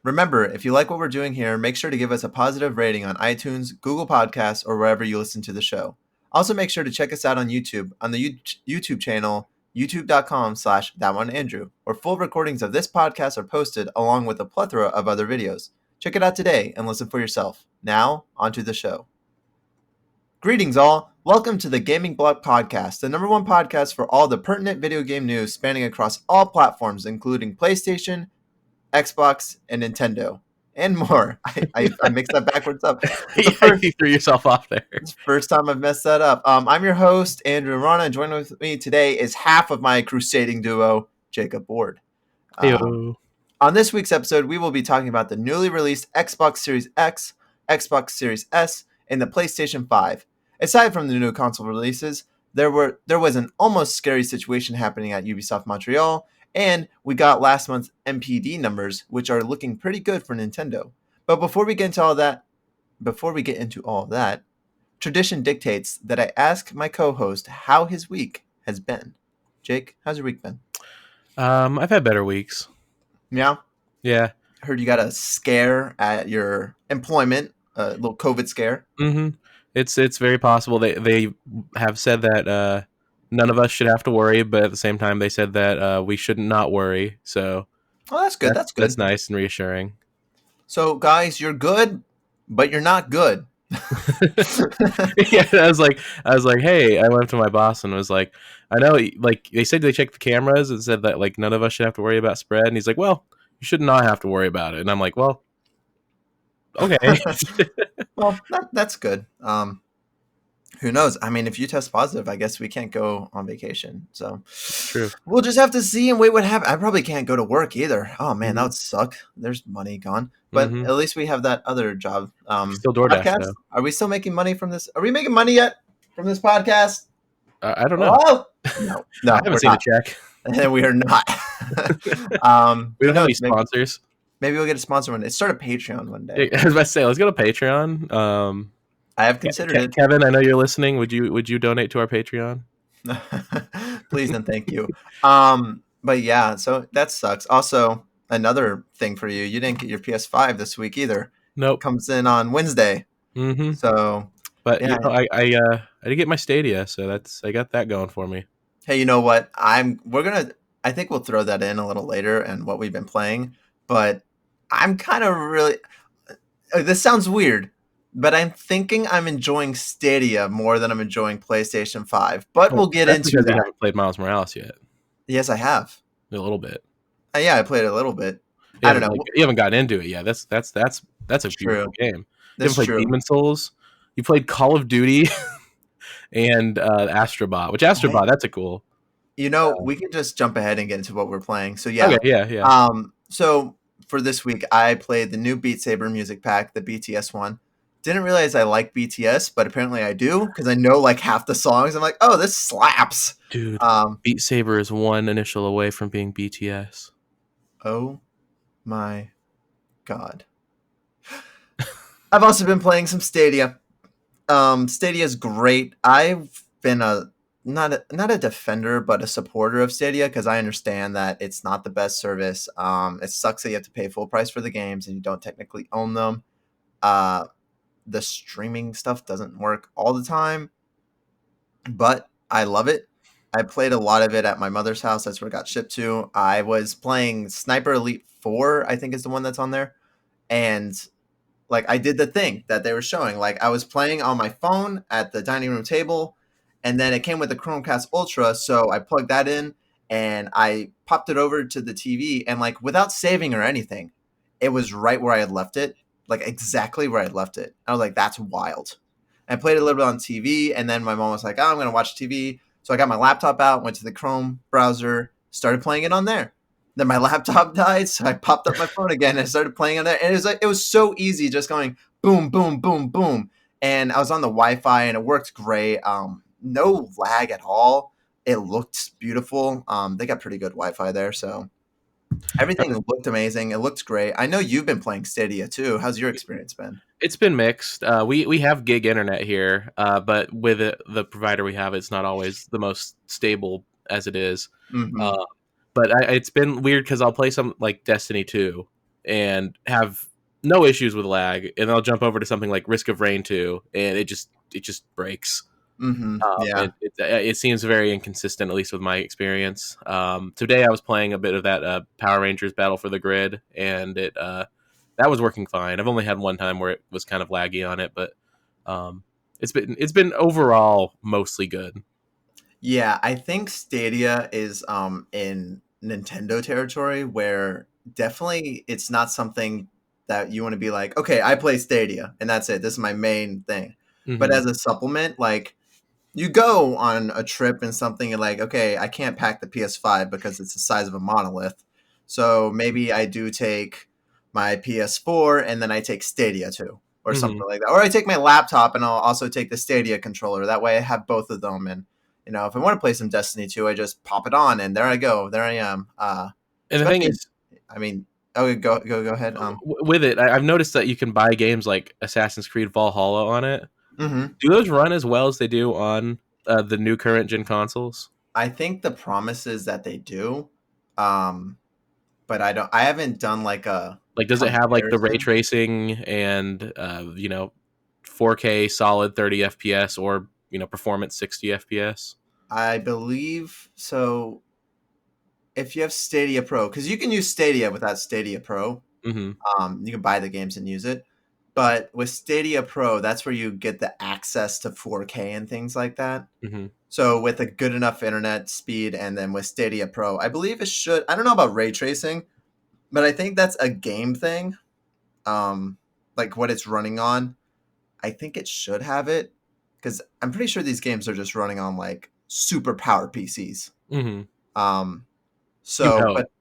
Remember, if you like what we're doing here, make sure to give us a positive rating on iTunes, Google Podcasts, or wherever you listen to the show. Also, make sure to check us out on YouTube on the YouTube channel, youtube.com/thatoneandrew, where full recordings of this podcast are posted along with a plethora of other videos. Check it out today and listen for yourself. Now, onto the show. Greetings, all. Welcome to the Gaming Blog Podcast, the number one podcast for all the pertinent video game news spanning across all platforms, including PlayStation, Xbox, and Nintendo, and more. I mixed that backwards up. You threw yourself off there. It's the first time I've messed that up. I'm your host, Andrew Rana, and joining with me today is half of my crusading duo, Jacob Ward. On this week's episode, we will be talking about the newly released Xbox Series X, Xbox Series S, and the PlayStation 5. Aside from the new console releases, there was an almost scary situation happening at Ubisoft Montreal, and we got last month's NPD numbers, which are looking pretty good for Nintendo. But before we get into all that, tradition dictates that I ask my co-host how his week has been. Jake, how's your week been? I've had better weeks. Yeah? Yeah. Heard you got a scare at your employment, a little COVID scare. Mm-hmm. It's very possible. They have said that none of us should have to worry, but at the same time, they said that we should not worry. So, that's good. That's good. That's nice and reassuring. So, guys, you're good, but you're not good. Yeah, I was like, hey, I went up to my boss and was like, I know, like they said they checked the cameras and said that like none of us should have to worry about spread, and he's like, well, you should not have to worry about it, and I'm like, well, okay. Well, that's good. Who knows? I mean, if you test positive, I guess we can't go on vacation. So True. We'll just have to see and wait what happens. I probably can't go to work either. Oh man, that would suck. There's money gone. But at least we have that other job. Still DoorDash, podcast. Are we still making money from this? Are we making money yet from this podcast? I don't know. Oh! No, I haven't seen a check. And we are not. We don't have any sponsors. Maybe we'll get a sponsor one day. Start a Patreon one day. I was about to say, let's go to Patreon. I have considered it. Kevin, I know you're listening. Would you donate to our Patreon? Please and thank you. But yeah, so that sucks. Also, another thing for you, you didn't get your PS5 this week either. Nope. Comes in on Wednesday. Mm-hmm. So, but yeah. I did get my Stadia, so I got that going for me. Hey, you know what? I think we'll throw that in a little later and what we've been playing. But I'm kind of really. This sounds weird. But I'm thinking I'm enjoying Stadia more than I'm enjoying PlayStation 5. But we'll get into that. You haven't played Miles Morales yet. Yes, I have. A little bit. Yeah, I played it a little bit. I don't know. You haven't gotten into it yet. That's a beautiful game. You haven't played Demon's Souls. You played Call of Duty and Astrobot. Which Astrobot, that's a cool. You know, we can just jump ahead and get into what we're playing. So yeah. Okay, yeah. So for this week, I played the new Beat Saber music pack, the BTS one. Didn't realize I like BTS, but apparently I do because I know like half the songs. I'm like, oh, this slaps. Dude, Beat Saber is one initial away from being BTS. Oh my God. I've also been playing some Stadia. Stadia is great. I've been not a defender, but a supporter of Stadia because I understand that it's not the best service. It sucks that you have to pay full price for the games and you don't technically own them. The streaming stuff doesn't work all the time, but I love it. I played a lot of it at my mother's house. That's where it got shipped to. I was playing Sniper Elite 4, I think is the one that's on there. And like I did the thing that they were showing. Like I was playing on my phone at the dining room table, and then it came with the Chromecast Ultra, so I plugged that in and I popped it over to the TV, and like without saving or anything, it was right where I had left it. Like exactly where I left it. I was like, that's wild. And I played a little bit on TV, and then my mom was like, oh, I'm going to watch TV. So I got my laptop out, went to the Chrome browser, started playing it on there. Then my laptop died, so I popped up my phone again and I started playing on there. And it was so easy, just going boom, boom, boom, boom. And I was on the Wi-Fi, and it worked great. No lag at all. It looked beautiful. They got pretty good Wi-Fi there, so everything looked amazing. It looked great. I know you've been playing Stadia too. How's your experience been? It's been mixed. We have gig internet here, but with the provider we have, it's not always the most stable as it is. Mm-hmm. But it's been weird because I'll play some like Destiny 2, and have no issues with lag, and I'll jump over to something like Risk of Rain 2, and it just breaks. Yeah. It seems very inconsistent, at least with my experience. Today I was playing a bit of that Power Rangers Battle for the Grid, and that was working fine. I've only had one time where it was kind of laggy on it, but um, it's been overall mostly good. Yeah, I think Stadia is in Nintendo territory where definitely it's not something that you want to be like, okay, I play Stadia and that's it. This is my main thing. But Hmm. as a supplement, like you go on a trip and something and like, okay, I can't pack the PS5 because it's the size of a monolith. So maybe I do take my PS4 and then I take Stadia too or Hmm. something like that. Or I take my laptop and I'll also take the Stadia controller. That way I have both of them and if I want to play some Destiny 2, I just pop it on and there I go. There I am. And the thing Especially is, I mean, oh go ahead. with it, I've noticed that you can buy games like Assassin's Creed Valhalla on it. Mhm. Do those run as well as they do on the new current gen consoles? I think the promise is that they do. Um but I haven't done like a Like, does it have like the ray comparison. tracing and 4K solid 30 FPS or performance 60 FPS? I believe so. If you have Stadia Pro, because you can use Stadia without Stadia Pro, Hmm. you can buy the games and use it. But with Stadia Pro, that's where you get the access to 4K and things like that. Hmm. So with a good enough internet speed, and then with Stadia Pro, I believe it should. I don't know about ray tracing, but I think that's a game thing. Um, like what it's running on, I think it should have it because I'm pretty sure these games are just running on like super powered PCs. Hmm. Um, You so, know. but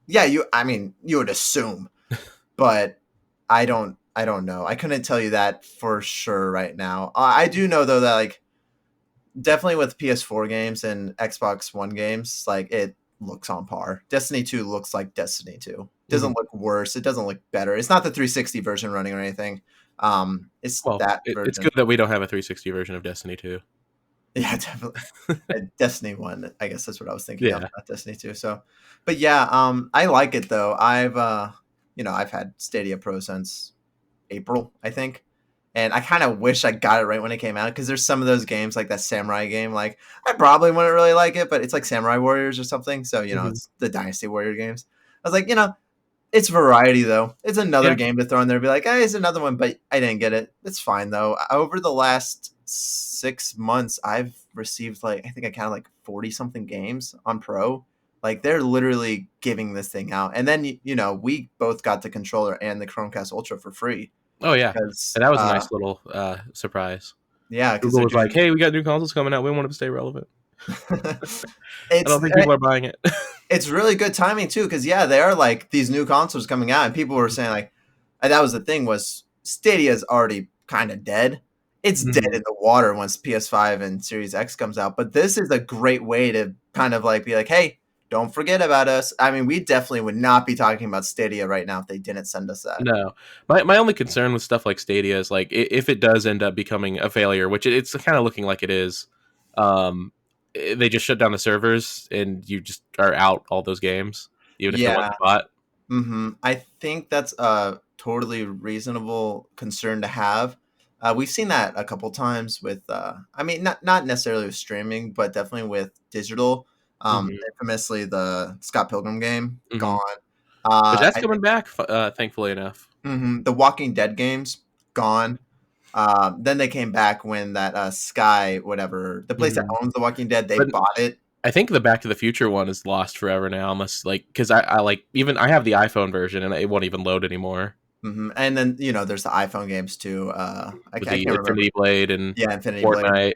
yeah, I mean, you would assume, but I don't know. I couldn't tell you that for sure right now. I do know though that like definitely with PS4 games and Xbox One games, like it looks on par. Destiny 2 looks like Destiny 2. Hmm. Doesn't look worse. It doesn't look better. It's not the 360 version running or anything. It's Well, that it's version. good that we don't have a 360 version of Destiny 2. Yeah, definitely. Destiny 1, I guess that's what I was thinking of, Yeah. not Destiny 2. So, but yeah, I like it though. I've had Stadia Pro since April, I think. And I kind of wish I got it right when it came out because there's some of those games like that samurai game. Like I probably wouldn't really like it, but it's like Samurai Warriors or something. So Hmm. it's the Dynasty Warrior games. I was like, it's variety though. It's another Yeah. game to throw in there. And be like, hey, it's another one, but I didn't get it. It's fine though. Over the last 6 months, I've received like I think I counted like 40 something games on Pro. Like they're literally giving this thing out, and then we both got the controller and the Chromecast Ultra for free Oh yeah. because And that was a nice little surprise. yeah, because Google they're was like, doing. "Hey, we got new consoles coming out. We want them to stay relevant." I it's don't think people are buying it. it's really good timing too because yeah, they are like these new consoles coming out and people were saying like and that was the thing was Stadia is already kind of dead. It's dead Hmm. in the water once PS5 and Series X comes out, but this is a great way to kind of like be like, hey, don't forget about us. I mean, we definitely would not be talking about Stadia right now if they didn't send us that. No, my only concern with stuff like Stadia is like if it does end up becoming a failure, which it's kind of looking like it is, um, they just shut down the servers and you just are out all those games, even if they're ones Yeah. you bought. I think that's a totally reasonable concern to have. We've seen that a couple times with, I mean, not necessarily with streaming, but definitely with digital. Hmm. Infamously, the Scott Pilgrim game Hmm. gone. But that's I coming back, thankfully enough. the Walking Dead games gone. Then they came back when that Sky whatever the place that Hmm. owns The Walking Dead they But bought it. I think the Back to the Future one is lost forever now, unless like because I like even I have the iPhone version and it won't even load anymore And then there's the iPhone games too. with I the can't remember. Infinity Blade and Yeah, Infinity Blade. Fortnite.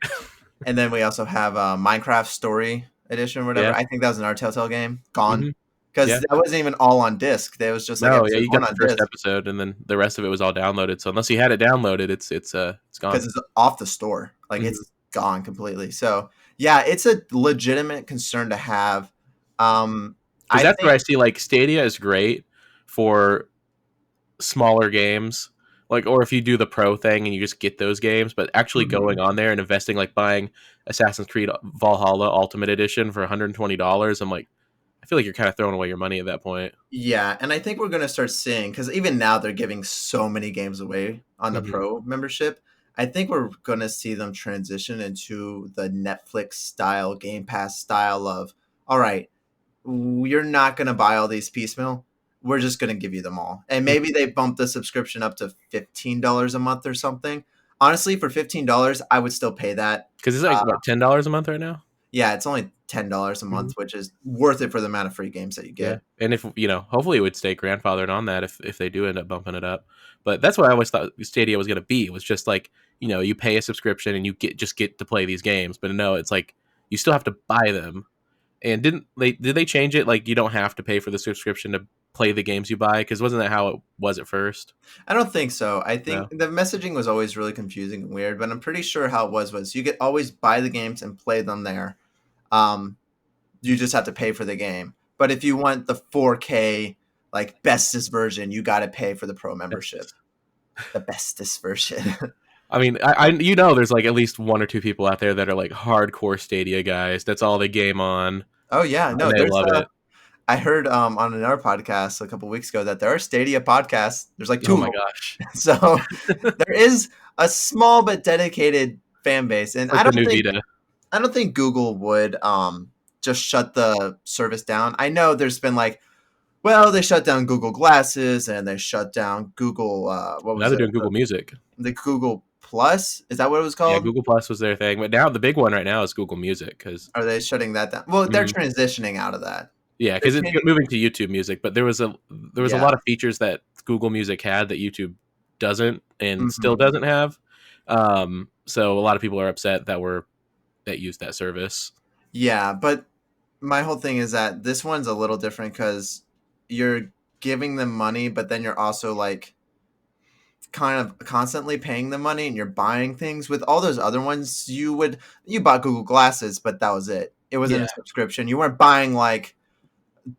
And then we also have Minecraft Story Edition or whatever. Yeah. I think that was another Telltale game. Gone. Hmm. Because Yeah. that wasn't even all on disc. That was just like No, yeah, episode you one got the on first disc episode, and then the rest of it was all downloaded. So unless you had it downloaded, it's because gone. it's off the store. Like Because it's gone completely. So yeah, it's a legitimate concern to have. I that's think where I see like Stadia is great for smaller games, like or if you do the pro thing and you just get those games, but actually mhm. going on there and investing, like buying Assassin's Creed Valhalla Ultimate Edition for $120, I'm like, I feel like you're kind of throwing away your money at that point. Yeah, and I think we're going to start seeing, because even now they're giving so many games away on the Hmm. Pro membership. I think we're going to see them transition into the Netflix style, Game Pass style of, all right, you're not going to buy all these piecemeal. We're just going to give you them all. And maybe they bump the subscription up to $15 a month or something. Honestly, for $15, I would still pay that. Because it's like what, $10 a month right now? Yeah, it's only $10 a Hmm. month, which is worth it for the amount of free games that you Yeah, get. and if hopefully it would stay grandfathered on that if they do end up bumping it up. But that's what I always thought Stadia was going to be. It was just like you pay a subscription and you get to play these games. But no, it's like you still have to buy them. And did they change it? Like you don't have to pay for the subscription to play the games you buy? Because wasn't that how it was at first? I don't think so. I think No. the messaging was always really confusing and weird, but I'm pretty sure how it was you could always buy the games and play them there. Um, you just have to pay for the game. But if you want the 4K like bestest version, you got to pay for the pro membership. The bestest version. I mean, there's like at least one or two people out there that are like hardcore Stadia guys. That's all they game on, Oh yeah, no, and they there's love it. I heard on another podcast a couple weeks ago that there are Stadia podcasts. There's like Oh two of my them. gosh, So there is a small but dedicated fan base, and it's like the new Vita. I don't think Google would just shut the service down. I know there's been like, well, they shut down Google Glasses and they shut down Google what Now was they're it? doing Google Music. The Google Plus? Is that what it was Yeah, called? Google Plus was their thing, but now the big one right now is Google Music because Are they shutting that down? Well, they're transitioning out of that. yeah, They're because it's changing, moving to YouTube Music. But there was a yeah. lot of features that Google Music had that YouTube doesn't and still Mhm. doesn't have. So a lot of people are upset that use that service. Yeah, but my whole thing is that this one's a little different because you're giving them money, but then you're also like kind of constantly paying them money and you're buying things. With all those other ones, you bought Google Glasses, but that was it. It wasn't Yeah, a subscription. You weren't buying like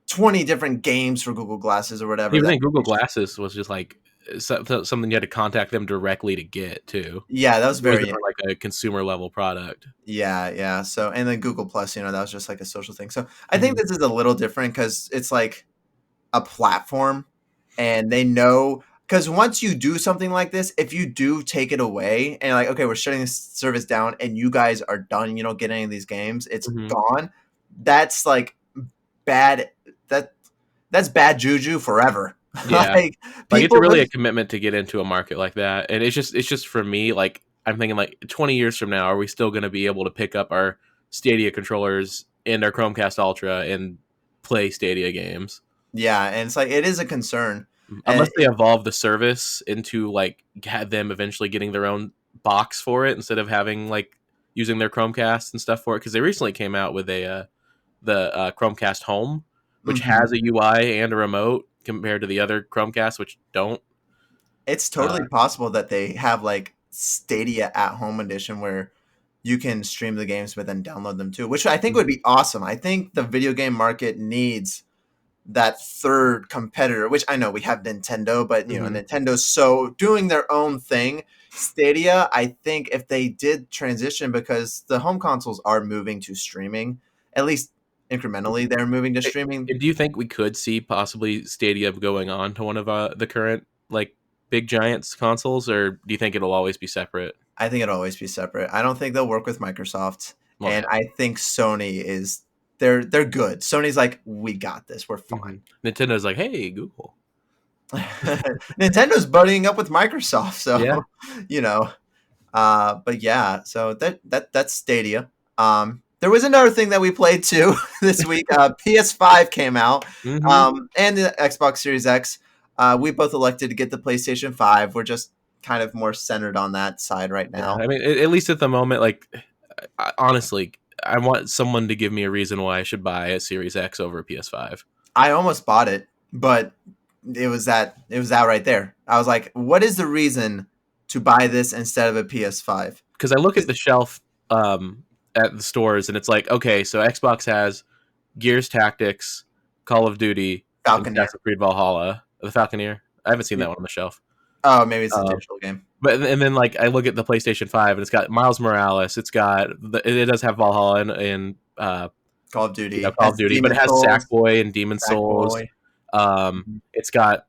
20 different games for Google Glasses or whatever even that. then Google Glasses was just like something you had to contact them directly to get too. Yeah, that was It wasn't very like a consumer level product. yeah. So and then Google Plus, that was just like a social thing. So I think Mhm. this is a little different because it's like a platform and they know because once you do something like this, if you do take it away and like, okay, we're shutting this service down and you guys are done, you don't get any of these games, it's Mhm. gone. That's like bad. That that's bad juju forever. Yeah. Like Like it's people really really, a commitment to get into a market like that. And it's just for me, like I'm thinking like 20 years from now, are we still going to be able to pick up our Stadia controllers and our Chromecast Ultra and play Stadia games? yeah, and it's like it is a concern. And Unless they evolve the service into like have them eventually getting their own box for it instead of having like using their Chromecast and stuff for it because they recently came out with the Chromecast Home, which mhm. has a UI and a remote compared to the other Chromecast, which don't. It's Uh, totally possible that they have like Stadia at home edition where you can stream the games but then download them too, which I think would be awesome. I think the video game market needs that third competitor, which I know we have Nintendo, but mhm. Nintendo's so doing their own thing. Stadia, I think if they did transition because the home consoles are moving to streaming, at least incrementally they're moving to streaming. Do you think we could see possibly Stadia going on to one of the current like big giants consoles, or do you think it'll always be separate? I think it'll always be separate. I don't think they'll work with Microsoft, Well, and no. I think Sony is they're good. Sony's like, we got this, we're Hmm. fine. Nintendo's like, hey, Google. Nintendo's buddying up with Microsoft, Yeah. so you know. But yeah, so that's Stadia. There was another thing that we played too this week. PS5 came out, Hmm. and the Xbox Series X. We both elected to get the PlayStation 5. We're just kind of more centered on that side right Yeah. now. I mean, at least at the moment, like honestly, I want someone to give me a reason why I should buy a Series X over a PS5. I almost bought it, but it was that right there. I was like, what is the reason to buy this instead of a PS5? Because I look at the shelf at the stores and it's like, okay, so Xbox has Gears Tactics, Call of Duty, and Falconeer. Assassin's Creed Valhalla, the Falconeer. I haven't seen that one on the shelf. Oh, maybe it's a Um, digital game. but and then like I look at the PlayStation 5 and it's got Miles Morales, it does have Valhalla and Call of Duty Call of has Duty, but Demon it has Souls, Sackboy and Demon Souls. Sackboy. Mhm. It's got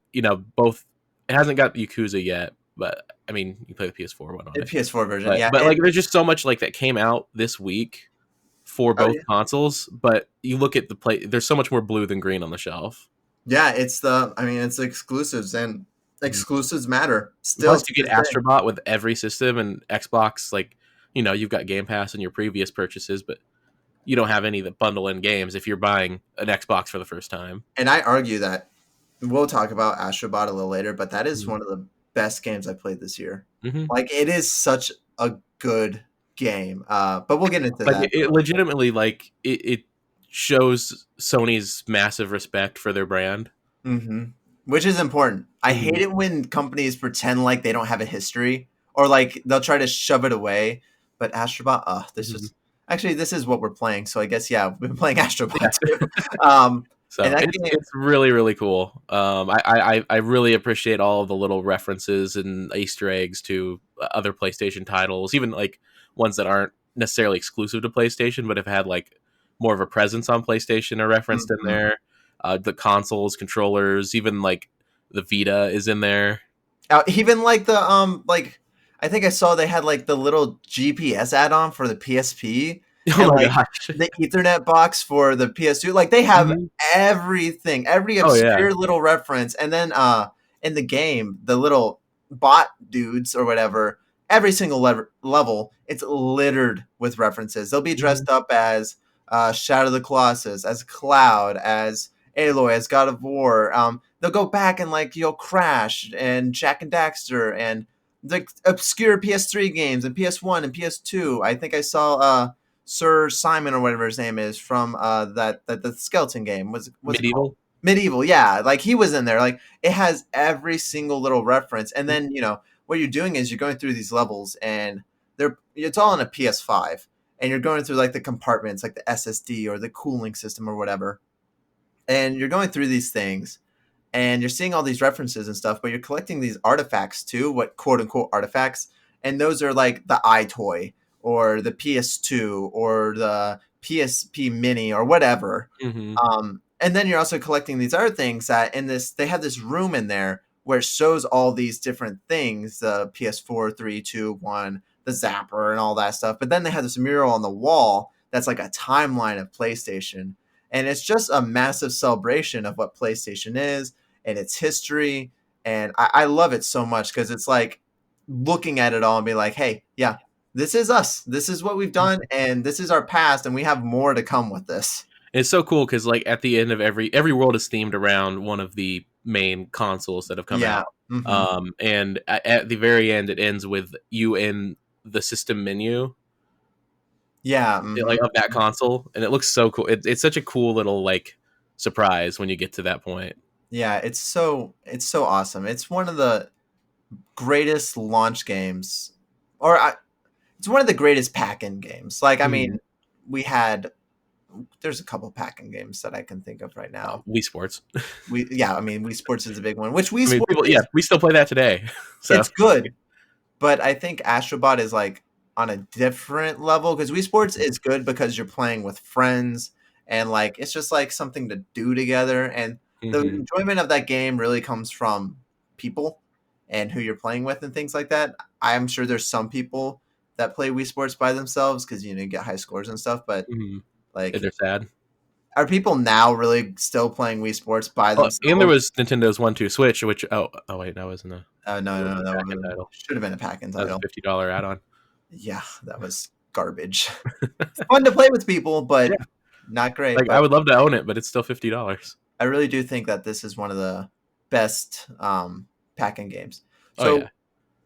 both. It hasn't got Yakuza yet, but I mean, you play the PS4 one on The it. PS4 version, yeah. But like, there's just so much like that came out this week for Oh both yeah, consoles. But you look at the play, there's so much more blue than green on the shelf. yeah. It's the exclusives, and Mhm. exclusives matter still Plus, to you get this day. Astrobot with every system and Xbox. Like, you've got Game Pass in your previous purchases, but you don't have any that bundle in games if you're buying an Xbox for the first time. And I argue that we'll talk about Astrobot a little later, but that is Mhm. one of the best games I played this year. Mhm. Like it is such a good game. But we'll get into Like, that. it legitimately, like, it shows Sony's massive respect for their brand. Hmm. Which is important. I hate Mhm. it when companies pretend like they don't have a history or like they'll try to shove it away. But Astrobot, Mhm. this is what we're playing. So I guess yeah, we've been playing Yeah. Astrobot too. And So that it's game, it's really, really cool. I really appreciate all of the little references and Easter eggs to other PlayStation titles, even like ones that aren't necessarily exclusive to PlayStation, but have had like more of a presence on PlayStation are referenced in mhm. there. The consoles, controllers, even like the Vita is in there. Even like the like I think I saw they had like the little GPS add-on for the PSP Oh and my like gosh! the Ethernet box for the PS2. Like they have Mhm. everything, every Oh yeah. obscure little reference. And then in the game, the little bot dudes or whatever, every single level, it's littered with references. They'll be Mhm. dressed up as Shadow of the Colossus, as Cloud, as Aloy, as God of War. They'll go back and like Crash and Jack and Daxter and the obscure PS3 games and PS1 and PS2. I think I saw Sir Simon or whatever his name is from that the skeleton game. What's it called? Medieval. Medieval, yeah. Like he was in there. Like it has every single little reference. And then, what you're doing is you're going through these levels and it's all on a PS5 and you're going through like the compartments like the SSD or the cooling system or whatever. And you're going through these things and you're seeing all these references and stuff, but you're collecting these artifacts too, what quote unquote artifacts. And those are like the iToy or the PS2 or the PSP Mini or whatever. Mhm. And then you're also collecting these other things that they have this room in there where it shows all these different things, the PS4, 3, 2, 1, the Zapper and all that stuff. But then they have this mural on the wall that's like a timeline of PlayStation. And it's just a massive celebration of what PlayStation is and its history. And I love it so much because it's like looking at it all and be like, hey, yeah, this is us. This is what we've done, and this is our past, and we have more to come with this. It's so cool because like at the end of every world is themed around one of the main consoles that have come Yeah. out. Hmm. And at the very end, it ends with you in the system menu, Yeah. Hmm. like of that console, and it looks so cool. It's such a cool little like surprise when you get to that point. Yeah. It's so awesome. It's one of the greatest launch games, or it's one of the greatest pack-in games. Like, I Mhm. mean, we had there's a couple pack-in games that I can think of right now. Wii Sports. I mean, Wii Sports is a big one, which Wii I mean, Sports people, yeah, we still play that today. So it's good, but I think Astrobot is like on a different level because Wii Sports is good because you're playing with friends and like it's just like something to do together. And the hmm enjoyment of that game really comes from people and who you're playing with and things like that. I'm sure there's some people that play Wii Sports by themselves because you get high scores and stuff, but hmm like, they're sad. are people now really still playing Wii Sports by Oh, and there themselves? was Nintendo's 1-2 Switch, which oh wait, that wasn't No, that no, wasn't a that pack-in title. should have been a pack-in That was a title. $50 add-on. Yeah, that was garbage. It's fun to play with people, but Yeah, not great. like I But would love to own it, but it's still $50. I really do think that this is one of the best pack-in games. Oh yeah, So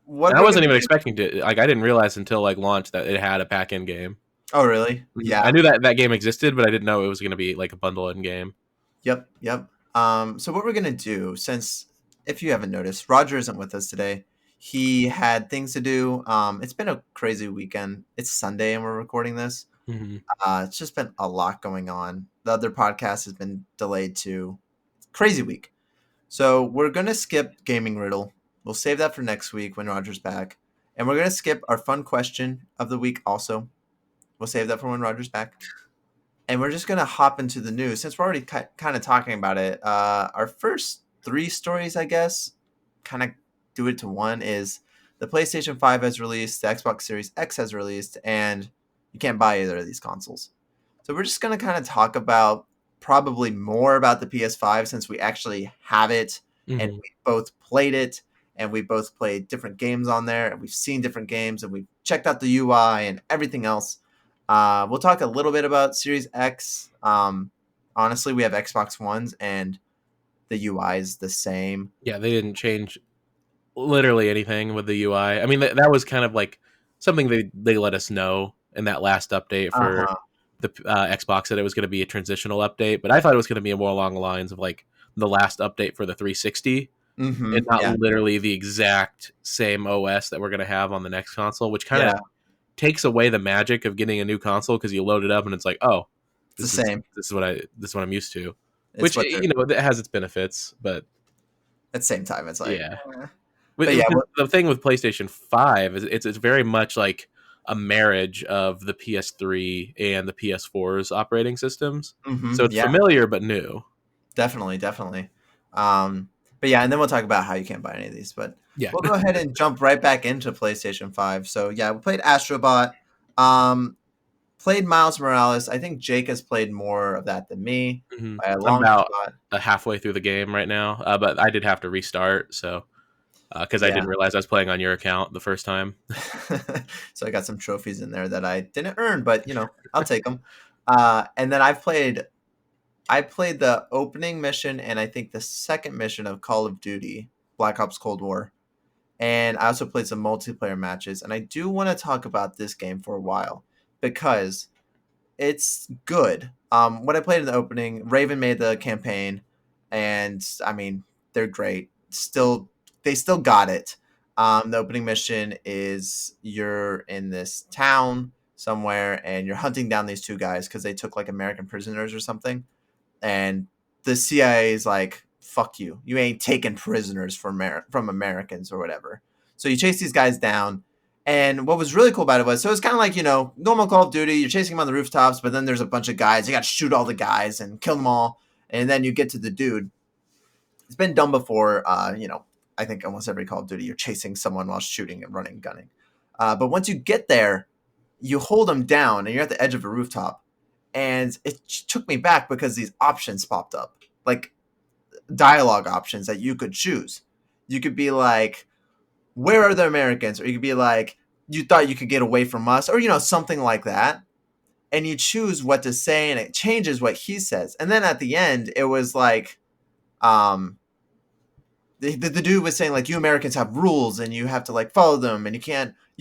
what and I we're wasn't gonna even do? expecting to. Like I didn't realize until like launch that it had a pack-in game. Oh, really? I Yeah. knew that game existed, but I didn't know it was going to be like a bundle-in game. Yep. Yep. So what we're gonna do, since if you haven't noticed, Roger isn't with us today. He had things to do. It's been a crazy weekend. It's Sunday and we're recording this. hmm It's just been a lot going on. The other podcast has been delayed too. Crazy week. So we're gonna skip gaming riddle. We'll save that for next week when Roger's back, and we're gonna skip our fun question of the week. Also, we'll save that for when Roger's back. and we're just gonna hop into the news since we're already kind of talking about it. Our first three stories, I guess, kind of do it to one. Is the PlayStation 5 has released, the Xbox Series X has released, and you can't buy either of these consoles. So we're just gonna kind of talk about probably more about the PS5 since we actually have it and Hmm. we both played it and we both played different games on there and we've seen different games and we've checked out the UI and everything else. We'll talk a little bit about Series X. Honestly, we have Xbox Ones and the UI is the same. Yeah, they didn't change literally anything with the UI. I mean, that was kind of like something they let us know in that last update Uh for huh. the Xbox, that it was going to be a transitional update. But I thought it was going to be more along the lines of like the last update for the 360, Mm-hmm. and not Yeah. literally the exact same OS that we're going to have on the next console, which kind of Yeah. takes away the magic of getting a new console because you load it up and it's like, oh, It's the same. this is what I'm used to. It's Which, what they're it has its benefits, but at the same time. It's like, yeah. eh. But yeah. Because the thing with PlayStation 5 is it's very much like a marriage of the PS3 and the PS4's operating systems. So Mm-hmm. it's Yeah. familiar but new. Definitely, definitely. But yeah, and then we'll talk about how you can't buy any of these. But Yeah. we'll go ahead and jump right back into PlayStation 5. So yeah, we played Astrobot, um, played Miles Morales. I think Jake has played more of that than me Hmm. by a I'm long about shot. halfway through the game right now, but I did have to restart, so because I Yeah. didn't realize I was playing on your account the first time. So I got some trophies in there that I didn't earn, but I'll take them. And then I played the opening mission and I think the second mission of Call of Duty Black Ops Cold War. And I also played some multiplayer matches. And I do want to talk about this game for a while because it's good. What I played in the opening, Raven made the campaign, and I mean they're great. They still got it. The opening mission is you're in this town somewhere and you're hunting down these two guys because they took like American prisoners or something, and the CIA is like, "Fuck you! You ain't taking prisoners from Americans or whatever." So you chase these guys down, and what was really cool about it was, so it's kind of like normal Call of Duty. You're chasing them on the rooftops, but then there's a bunch of guys. You got to shoot all the guys and kill them all, and then you get to the dude. It's been done before. I think almost every Call of Duty, you're chasing someone while shooting and running, gunning. But once you get there, you hold them down, and you're at the edge of a rooftop, and it took me back because these options popped up, like dialogue options that you could choose. You could be like, "Where are the Americans?" Or you could be like, "You thought you could get away from us," or something like that. And you choose what to say, and it changes what he says. And then at the end, it was like, um, the dude was saying like, "You Americans have rules, and you have to like follow them, and you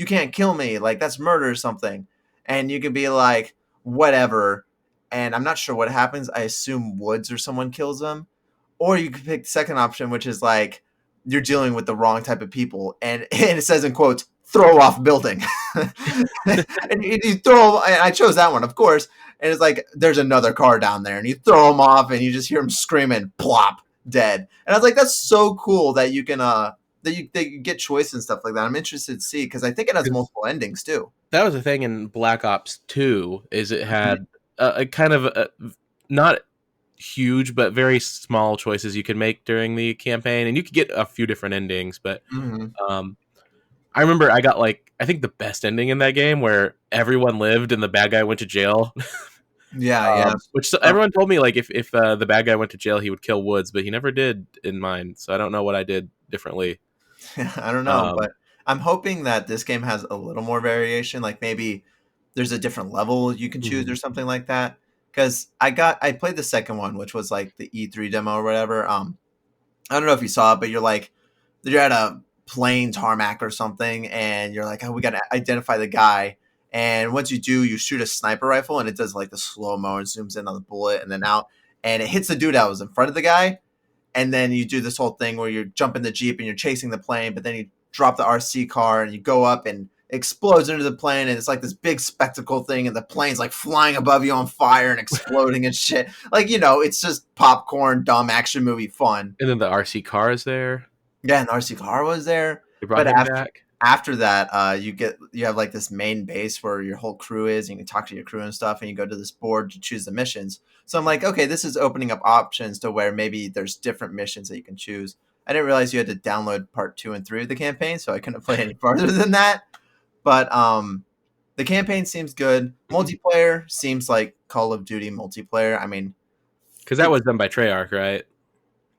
can't kill me, like that's murder or something." And you can be like, "Whatever." And I'm not sure what happens. I assume Woods or someone kills them, or you could pick the second option, which is like you're dealing with the wrong type of people, and it says in quotes, "Throw off building," and you throw. And I chose that one, of course. And it's like there's another car down there, and you throw them off, and you just hear them screaming, plop, dead. And I was like, that's so cool that you can that you get choice and stuff like that. I'm interested to see because I think it has 'Cause multiple endings too. that was the thing in Black Ops 2, is it Mhm. had a kind of not huge but very small choices you could make during the campaign, and you could get a few different endings. But Mhm. um, I remember I got like, I think the best ending in that game where everyone lived and the bad guy went to jail. Yeah, yeah. Which Um, everyone told me like if the bad guy went to jail he would kill Woods, but he never did in mine. So I don't know what I did differently. I don't know, Um, but I'm hoping that this game has a little more variation. Like maybe there's a different level you can choose mhm. or something like that. Because I played the second one, which was like the E3 demo or whatever. I don't know if you saw it, but you're at a plane tarmac or something, and you're like, oh, we got to identify the guy. And once you do, you shoot a sniper rifle, and it does like the slow mo and zooms in on the bullet and then out, and it hits the dude that was in front of the guy. And then you do this whole thing where you're jumping the jeep and you're chasing the plane, but then you drop the RC car and you go up and it explodes into the plane, and it's like this big spectacle thing, and the plane's like flying above you on fire and exploding and shit. Like it's just popcorn, dumb action movie fun. And then the RC car is there. Yeah, and the RC car was there, They brought but him after back. after that, you have like this main base where your whole crew is, and you can talk to your crew and stuff, and you go to this board to choose the missions. So I'm like, okay, this is opening up options to where maybe there's different missions that you can choose. I didn't realize you had to download part 2 and 3 of the campaign, so I couldn't play any farther than that. But the campaign seems good. Multiplayer seems like Call of Duty multiplayer. I mean, Because that it, was done by Treyarch, right?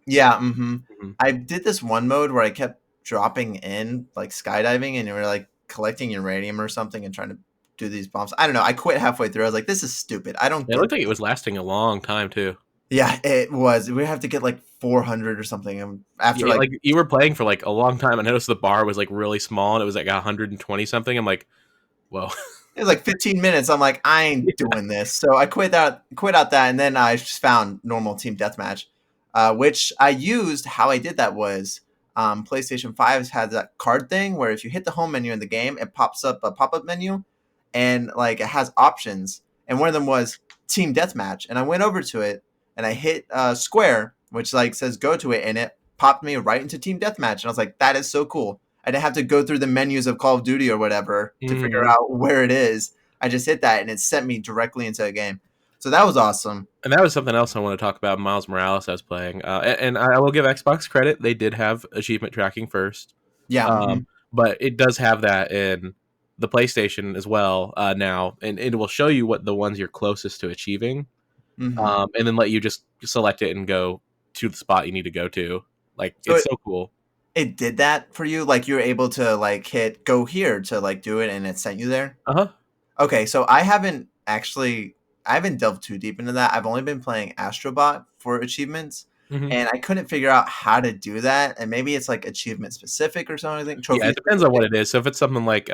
yeah. Hmm. I did this one mode where I kept dropping in like skydiving, and you were like collecting uranium or something and trying to do these bombs. I don't know. I quit halfway through. I was like, this is stupid. I don't It get looked like this. it was lasting a long time too. Yeah, it was. We have to get like 400 or something, and after Yeah, like like you were playing for like a long time. I noticed the bar was like really small and it was like 120 something. I'm like, whoa. it was like 15 minutes. I'm like, I ain't doing this. So I quit out that, and then I just found normal team deathmatch, which I used. How I did that was PlayStation 5 had that card thing where if you hit the home menu in the game, it pops up a pop up menu, and like it has options, and one of them was team deathmatch, and I went over to it and I hit square, which like says go to it, and it popped me right into team deathmatch, and I was like, that is so cool. I didn't have to go through the menus of Call of Duty or whatever to figure Mhm. out where it is. I just hit that and it sent me directly into a game. So that was awesome. And that was something else I want to talk about. Miles Morales I was playing, and I will give Xbox credit; they did have achievement tracking first, Yeah. um, but it does have that in the PlayStation as well now, and it will show you what the ones you're closest to achieving, Mm-hmm. and then let you just select it and go to the spot you need to go to. Like So it's so cool. it did that for you? Like you were able to like hit go here to like do it and it sent you there? Uh huh. Okay, so I haven't delved too deep into that. I've only been playing Astrobot for achievements, Hmm. and I couldn't figure out how to do that. And maybe it's like achievement specific or something, Yeah, trophy it depends on what specific. it is. So if it's something like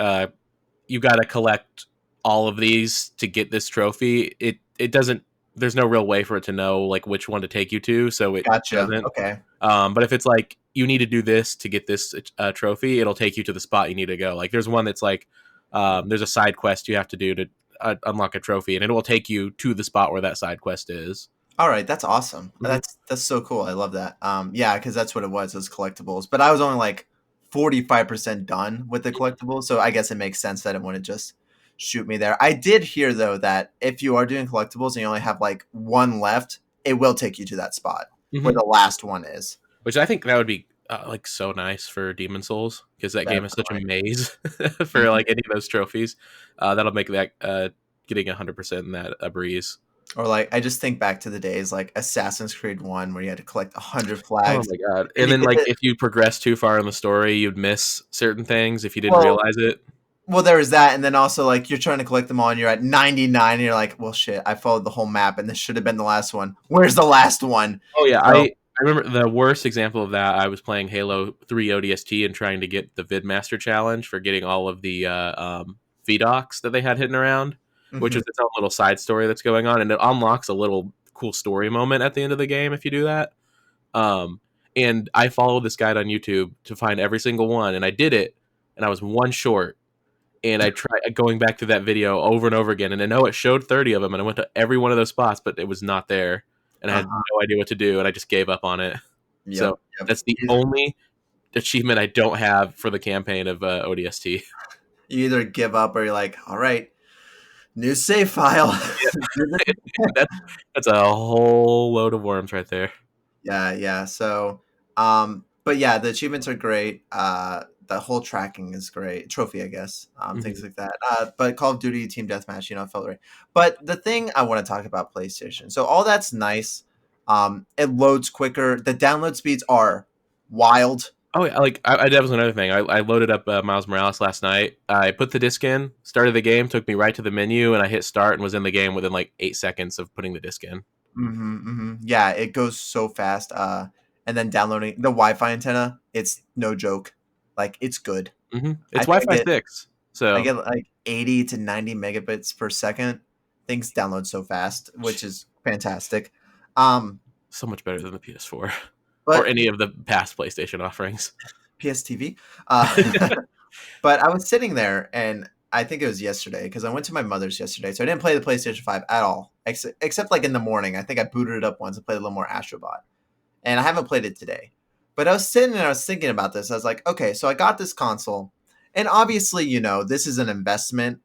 you got to collect all of these to get this trophy, it doesn't. There's no real way for it to know like which one to take you to, so it Gotcha. doesn't. Okay. But if it's like you need to do this to get this trophy, it'll take you to the spot you need to go. Like there's one that's like there's a side quest you have to do to unlock a trophy, and it will take you to the spot where that side quest is. All right, that's awesome. Hmm. That's so cool. I love that. Yeah, because that's what it was collectibles. But I was only like 45% done with the collectibles, so I guess it makes sense that it wouldn't just shoot me there. I did hear though that if you are doing collectibles and you only have like one left, it will take you to that spot where Hmm. the last one is. Which I think that would be like so nice for Demon Souls because that game is such a Definitely. maze for Mhm. like any of those trophies. That'll make that getting 100% in that a breeze. Or like I just think back to the days like Assassin's Creed 1 where you had to collect 100 Oh flags my god! and And you then get like the if you progress too far in the story, you'd miss certain things if you didn't well, realize it. Well, there was that, and then also like you're trying to collect them all, and you're at 99, and you're like, "Well, shit, I followed the whole map, and this should have been the last one. Where's the last one?" Oh yeah, So, I remember the worst example of that. I was playing Halo 3 ODST and trying to get the VidMaster challenge for getting all of the VDocs that they had hidden around, which mhm. is its own little side story that's going on, and it unlocks a little cool story moment at the end of the game if you do that. Um, and I followed this guide on YouTube to find every single one, and I did it, and I was one short. And I tried going back to that video over and over again, and I know it showed 30 of them, and I went to every one of those spots, but it was not there, and I had Uh-huh. no idea what to do, and I just gave up on it. Yep, So yep. that's the only achievement I don't have for the campaign of ODST. You either give up or you're like, "All right, new save file." Do this. that's that's a whole load of worms right there. Yeah, yeah. So, but yeah, the achievements are great. The whole tracking is great. Trophy, I guess. Things Mhm. like that. But Call of Duty Team Deathmatch, felt right. But the thing I want to talk about PlayStation. So all that's nice. It loads quicker. The download speeds are wild. Oh yeah, like that was another thing. I loaded up Miles Morales last night. I put the disc in, started the game, took me right to the menu, and I hit start and was in the game within like 8 seconds of putting the disc in. Yeah, it goes so fast. And then downloading the Wi-Fi antenna, it's no joke. Like it's good. I It's think Wi-Fi 6, I so get like 80 to 90 megabits per second. Things download so fast, which is fantastic. Um, so much better than the PS4 or but any of the past PlayStation offerings. PSTV. But I was sitting there, and I think it was yesterday because I went to my mother's yesterday, so I didn't play the PlayStation 5 at all, except like in the morning. I think I booted it up once and played a little more Astrobot, and I haven't played it today. But I was sitting and I was thinking about this. I was like, okay, so I got this console, And obviously, this is an investment.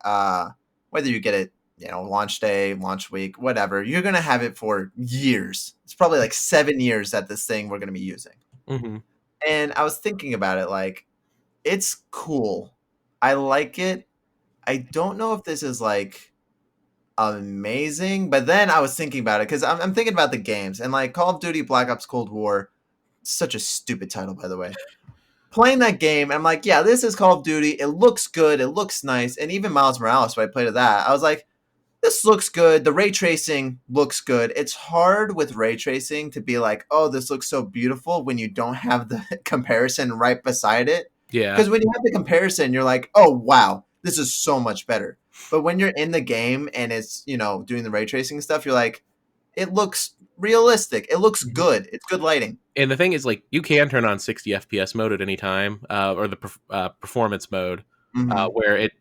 Whether you get it, launch day, launch week, whatever, you're gonna have it for years. It's probably like 7 years that this thing we're gonna be using. Mm-hmm. And I was thinking about it, like, it's cool. I like it. I don't know if this is like amazing, but then I was thinking about it because I'm thinking about the games and like Call of Duty Black Ops Cold War. Such a stupid title, by the way. Playing that game, I'm like, yeah, this is Call of Duty. It looks good. It looks nice. And even Miles Morales, when I played that, I was like, this looks good. The ray tracing looks good. It's hard with ray tracing to be like, oh, this looks so beautiful when you don't have the comparison right beside it. Yeah. Because when you have the comparison, you're like, oh, wow, this is so much better. But when you're in the game and it's, doing the ray tracing stuff, you're like, it looks realistic. It looks good. It's good lighting. And the thing is, like, you can turn on 60 FPS mode at any time, or the performance mode, where it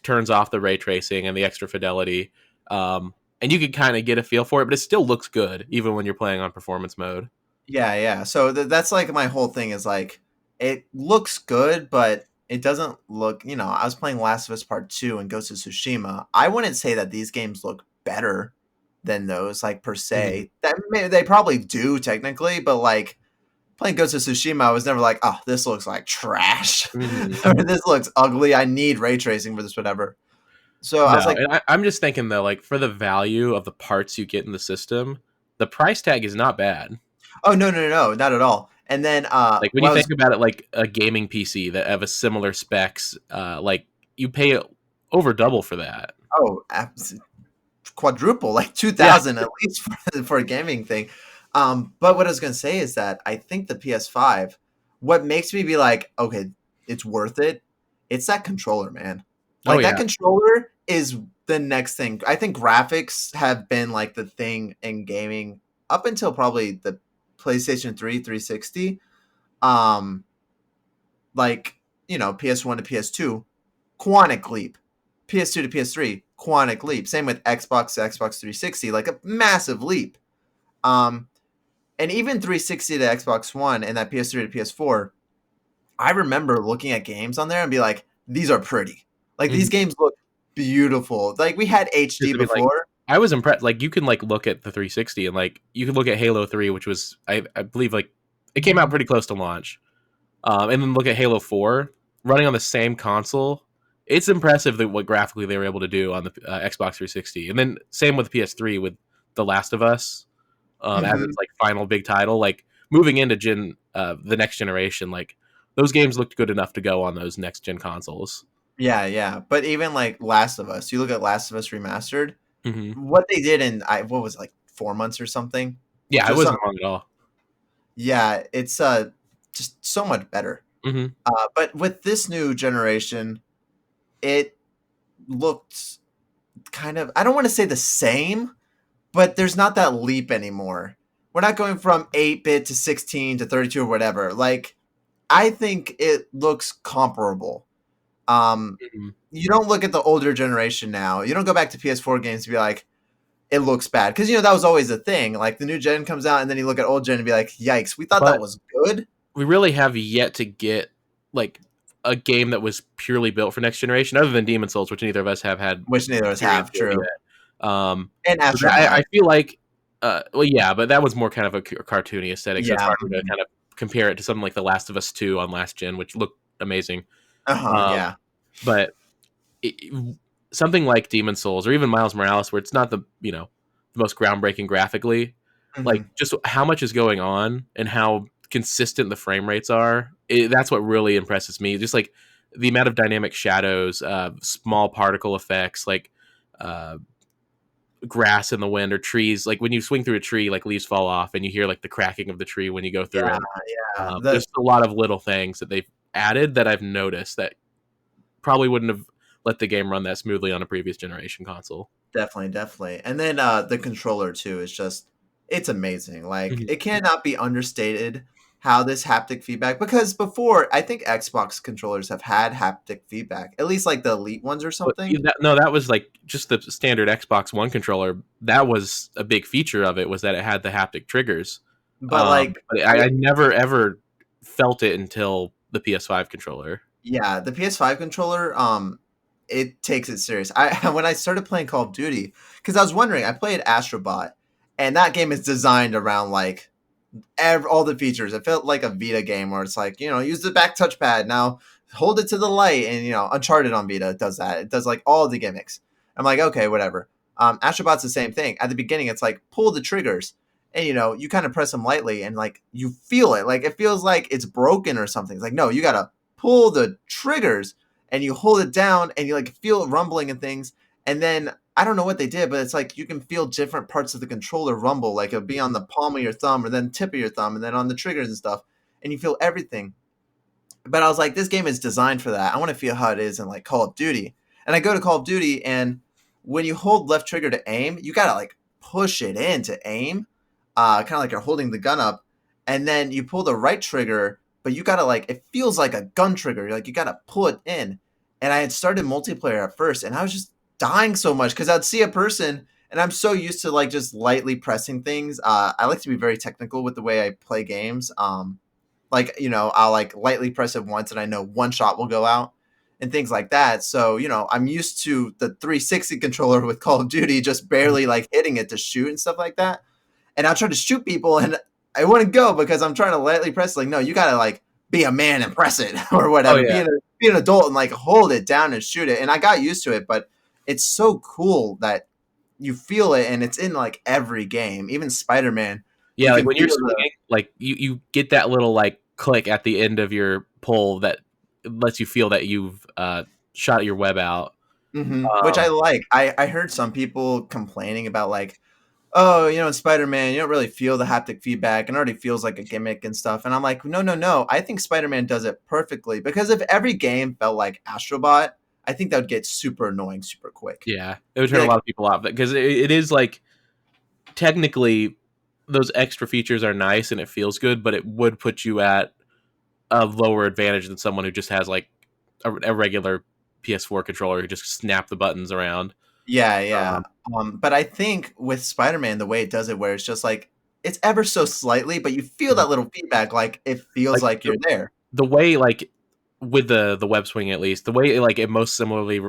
turns off the ray tracing and the extra fidelity. And you can kind of get a feel for it, but it still looks good, even when you're playing on performance mode. Yeah, yeah. So that's like my whole thing is like, it looks good, but it doesn't look, I was playing Last of Us Part 2 and Ghost of Tsushima. I wouldn't say that these games look better than those, like, per se. They probably do technically, but like playing Ghost of Tsushima, I was never like, oh, this looks like trash. Or this looks ugly. I need ray tracing for this, whatever. So I was like, I'm just thinking though, like, for the value of the parts you get in the system, the price tag is not bad. oh, no, not at all. And then Like, when you think about it, like a gaming PC that have a similar specs, like, you pay over double for that. Oh, quadruple, like 2,000 at least for a gaming thing. But what I was gonna say is that I think the PS5, what makes me be like, okay, it's worth it. It's that controller, man. Like, that controller is the next thing. I think graphics have been like the thing in gaming up until probably the PlayStation 3, 360. Like, PS1 to PS2, quantic leap. PS2 to PS3, quantic leap. Same with Xbox to Xbox 360, like a massive leap. And even 360 to Xbox One and that PS3 to PS4, I remember looking at games on there and be like, these are pretty. Like, these games look beautiful. Like, we had HD before. Like, I was impressed. Like, you can like look at the 360 and like you can look at Halo 3, which was I believe like it came out pretty close to launch. And then look at Halo 4 running on the same console. It's impressive that what graphically they were able to do on the Xbox 360. And then same with PS3 with The Last of Us as its like final big title. Like, moving into the next generation, like, those games looked good enough to go on those next gen consoles. Yeah, yeah. But even like Last of Us, you look at Last of Us Remastered, what they did in what was it, like 4 months or something? Yeah, it wasn't long at all. Yeah, it's just so much better. But with this new generation, it looked kind of, I don't want to say the same, but there's not that leap anymore. We're not going from 8-bit to 16 to 32 or whatever. Like, I think it looks comparable. You don't look at the older generation now. You don't go back to PS4 games to be like, it looks bad. Because, that was always a thing. Like, the new gen comes out, and then you look at old gen and be like, yikes, we thought that was good. We really have yet to get, like, a game that was purely built for next generation, other than Demon's Souls, which neither of us have had. Which neither of us have, true. And after I feel like, well, yeah, but that was more kind of a cartoony aesthetic. So it's hard to kind of compare it to something like The Last of Us 2 on last gen, which looked amazing. Yeah. But something like Demon's Souls or even Miles Morales, where it's not the most groundbreaking graphically, like, just how much is going on and how consistent the frame rates are, that's what really impresses me. Just like the amount of dynamic shadows, small particle effects, like grass in the wind or trees. Like, when you swing through a tree, like, leaves fall off and you hear like the cracking of the tree when you go through it. There's a lot of little things that they've added that I've noticed that probably wouldn't have let the game run that smoothly on a previous generation console. Definitely. And then the controller too is just, it's amazing. Like, it cannot be understated how this haptic feedback, because before, I think Xbox controllers have had haptic feedback, at least like the Elite ones or something. That was like just the standard Xbox One controller. That was a big feature of it, was that it had the haptic triggers. But I never ever felt it until the PS5 controller. Yeah, the PS5 controller, it takes it serious. I when I started playing Call of Duty, because I was wondering, I played Astrobot, and that game is designed around like all the features. It felt like a Vita game where it's like, use the back touchpad now, hold it to the light, and Uncharted on Vita does that. It does like all the gimmicks. I'm like, okay, whatever. Astrobot's the same thing. At the beginning, it's like pull the triggers, and you kind of press them lightly, and like you feel it. Like it feels like it's broken or something. It's like, no, you gotta pull the triggers, and you hold it down, and you like feel it rumbling and things. And then I don't know what they did, but it's like you can feel different parts of the controller rumble. Like it'll be on the palm of your thumb, or then tip of your thumb, and then on the triggers and stuff, and you feel everything. But I was like, this game is designed for that. I want to feel how it is in like Call of Duty. And I go to Call of Duty, and when you hold left trigger to aim, you gotta like push it in to aim, kind of like you're holding the gun up, and then you pull the right trigger, but you gotta like it feels like a gun trigger. Like you gotta pull it in. And I had started multiplayer at first, and I was just dying so much because I'd see a person, and I'm so used to like just lightly pressing things. I like to be very technical with the way I play games. Like I'll like lightly press it once and I know one shot will go out and things like that. So I'm used to the 360 controller with Call of Duty just barely like hitting it to shoot and stuff like that. And I'll try to shoot people, and I wouldn't go because I'm trying to lightly press. Like, no, you gotta like be a man and press it or Oh whatever, yeah. be an adult and like hold it down and shoot it. And I got used to it, but it's so cool that you feel it, and it's in like every game, even Spider-Man. You Yeah, like can when you're feel the swinging, like you get that little like click at the end of your pull that lets you feel that you've shot your web out. which I Um, like. I heard some people complaining about like, oh, in Spider-Man, you don't really feel the haptic feedback, and it already feels like a gimmick and stuff. And I'm like, no, no, no. I think Spider-Man does it perfectly, because if every game felt like Astrobot, I think that would get super annoying super quick. yeah, it would Be turn a like, lot of people off because it is like technically those extra features are nice and it feels good, but it would put you at a lower advantage than someone who just has like a regular PS4 controller who just snap the buttons around. yeah, yeah. Um, But I think with Spider-Man, the way it does it, where it's just like it's ever so slightly, but you feel that little feedback, like it feels like like you're there. the way like with the web swing at least the way like it most similarly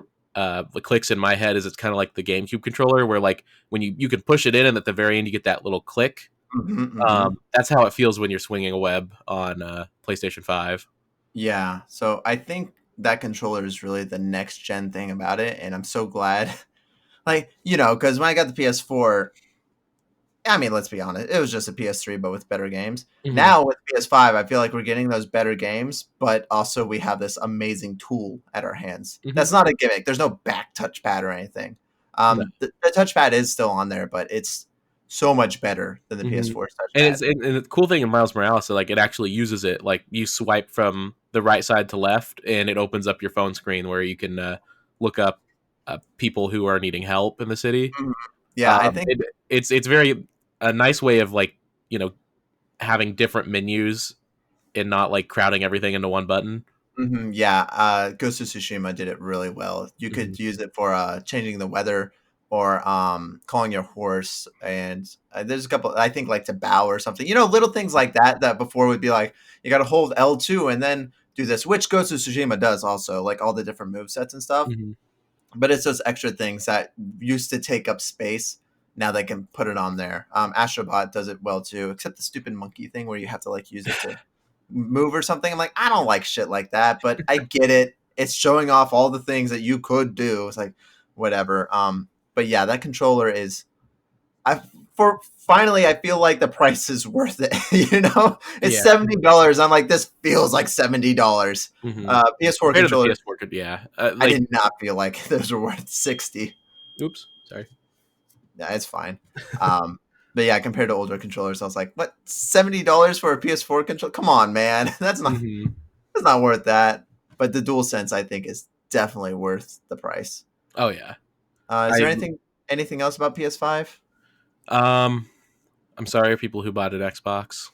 clicks in my head is it's kind of like the GameCube controller where like when you can push it in and at the very end you get that little click. Hmm. That's how it feels when you're swinging a web on PlayStation 5. Yeah. So I think that controller is really the next gen thing about it, and I'm so glad. Like, because when I got the PS4, I mean, let's be honest, it was just a PS3, but with better games. Hmm. Now with PS5, I feel like we're getting those better games, but also we have this amazing tool at our hands. Hmm. That's not a gimmick. There's no back touchpad or anything. No. The touchpad is still on there, but it's so much better than the Hmm. PS4's And touchpad. and the cool thing in Miles Morales is like it actually uses it. Like you swipe from the right side to left, and it opens up your phone screen where you can look up people who are needing help in the city. Mhm. Yeah, I think. It's very a nice way of like you know having different menus and not like crowding everything into one button. Yeah, Ghost of Tsushima did it really well. You Hmm. could use it for changing the weather, or calling your horse, and there's a couple. I think like to bow or something. Little things like that that before would be like you got to hold L2 and then do this, which Ghost of Tsushima does also, like all the different move sets and stuff. Hmm. But it's those extra things that used to take up space. Now they can put it on there. Astrobot does it well too, except the stupid monkey thing where you have to like use it to move or something. I'm like, I don't like shit like that, but I get it. It's showing off all the things that you could do. It's like whatever. But yeah, that controller is I for finally I feel like the price is worth it. It's Yeah. $70. I'm like, this feels like $70. Hmm. PS4 Compared to the controllers, PS4, could yeah, I like did not feel like those were worth 60. oops, sorry. Yeah, it's fine. Um, but yeah, compared to older controllers, I was like, what, $70 for a PS4 controller? Come on, man. Hmm. It's not worth that. But the DualSense, I think, is definitely worth the price. Oh yeah. Is there I anything else about PS5? um I'm sorry people who bought an Xbox.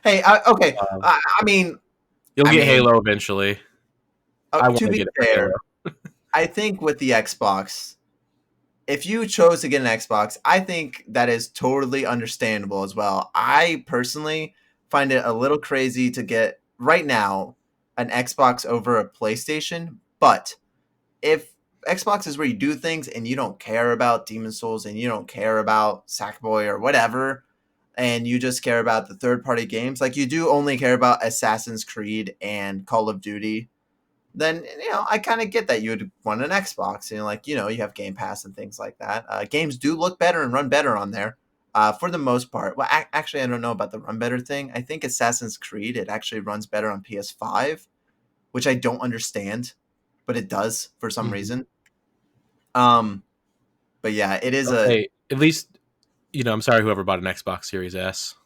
Hey, okay. Um, I mean, you'll I get mean, Halo eventually. I want to to be get it for fair, Halo. I think with the Xbox, if you chose to get an Xbox, I think that is totally understandable as well. I personally find it a little crazy to get right now. an Xbox over a PlayStation, but if Xbox is where you do things and you don't care about Demon Souls and you don't care about Sackboy or whatever, and you just care about the third party games, like you do only care about Assassin's Creed and Call of Duty, then I kind of get that you would want an Xbox. Like you have Game Pass and things like that. Games do look better and run better on there. For the most part. Well, actually, I don't know about the run better thing. I think Assassin's Creed, it actually runs better on PS5, which I don't understand, but it does for some reason. But yeah, it is at least, I'm sorry whoever bought an Xbox Series S.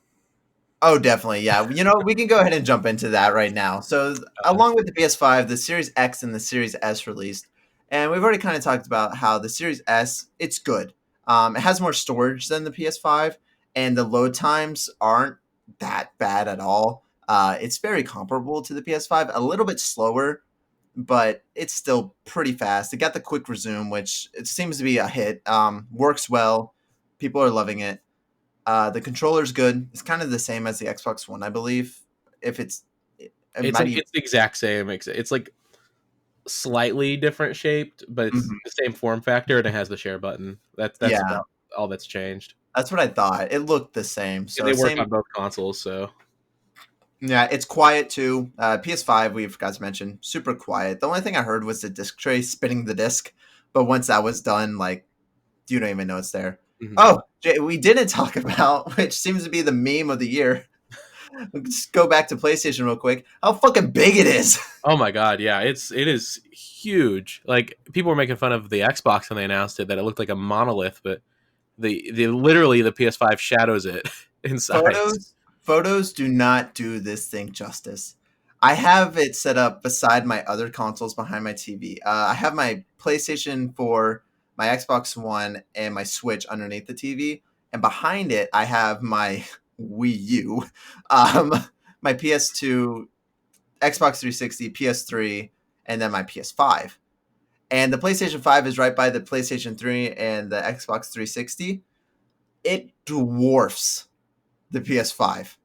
Oh, definitely. Yeah. We can go ahead and jump into that right now. So, along with the PS5, the Series X and the Series S released. And we've already kind of talked about how the Series S, it's good. It has more storage than the PS5, and the load times aren't that bad at all. It's very comparable to the PS5, a little bit slower, but it's still pretty fast. It got the quick resume, which it seems to be a hit. Works well. People are loving it. The controller's good. It's kind of the same as the Xbox One, I believe. If it's it's the exact same. It's like slightly different shaped, but it's the same form factor, and it has the share button. That's about all that's changed. That's what I thought. It looked the same. So they work on both consoles, so yeah, it's quiet too. PS5, we forgot to mention, super quiet. The only thing I heard was the disc tray spinning the disc, but once that was done, like you don't even know it's there. Oh, Jay, we didn't talk about, which seems to be the meme of the year. Let's go back to PlayStation real quick. How fucking big it is! Oh my god, yeah, it is huge. Like people were making fun of the Xbox when they announced it, that it looked like a monolith, but the literally the PS5 shadows it inside. Photos do not do this thing justice. I have it set up beside my other consoles behind my TV. I have my PlayStation 4, my Xbox One, and my Switch underneath the TV, and behind it I have my Wii U, my PS2, Xbox 360, PS3, and then my PS5. And the PlayStation 5 is right by the PlayStation 3 and the Xbox 360. It dwarfs the PS5.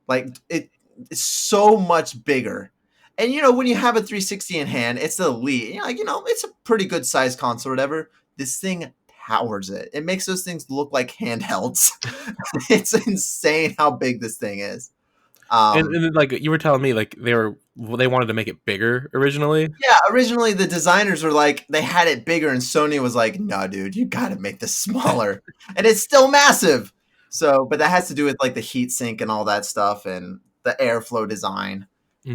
Like it's so much bigger. And when you have a 360 in hand, it's the Elite. It's a pretty good sized console or whatever. This thing powers it. It makes those things look like handhelds. It's insane how big this thing is. And like you were telling me, like they wanted to make it bigger originally. Yeah, originally the designers were like, they had it bigger, and Sony was like, "No, dude, you got to make this smaller," and it's still massive. So, but that has to do with like the heat sink and all that stuff, and the airflow design.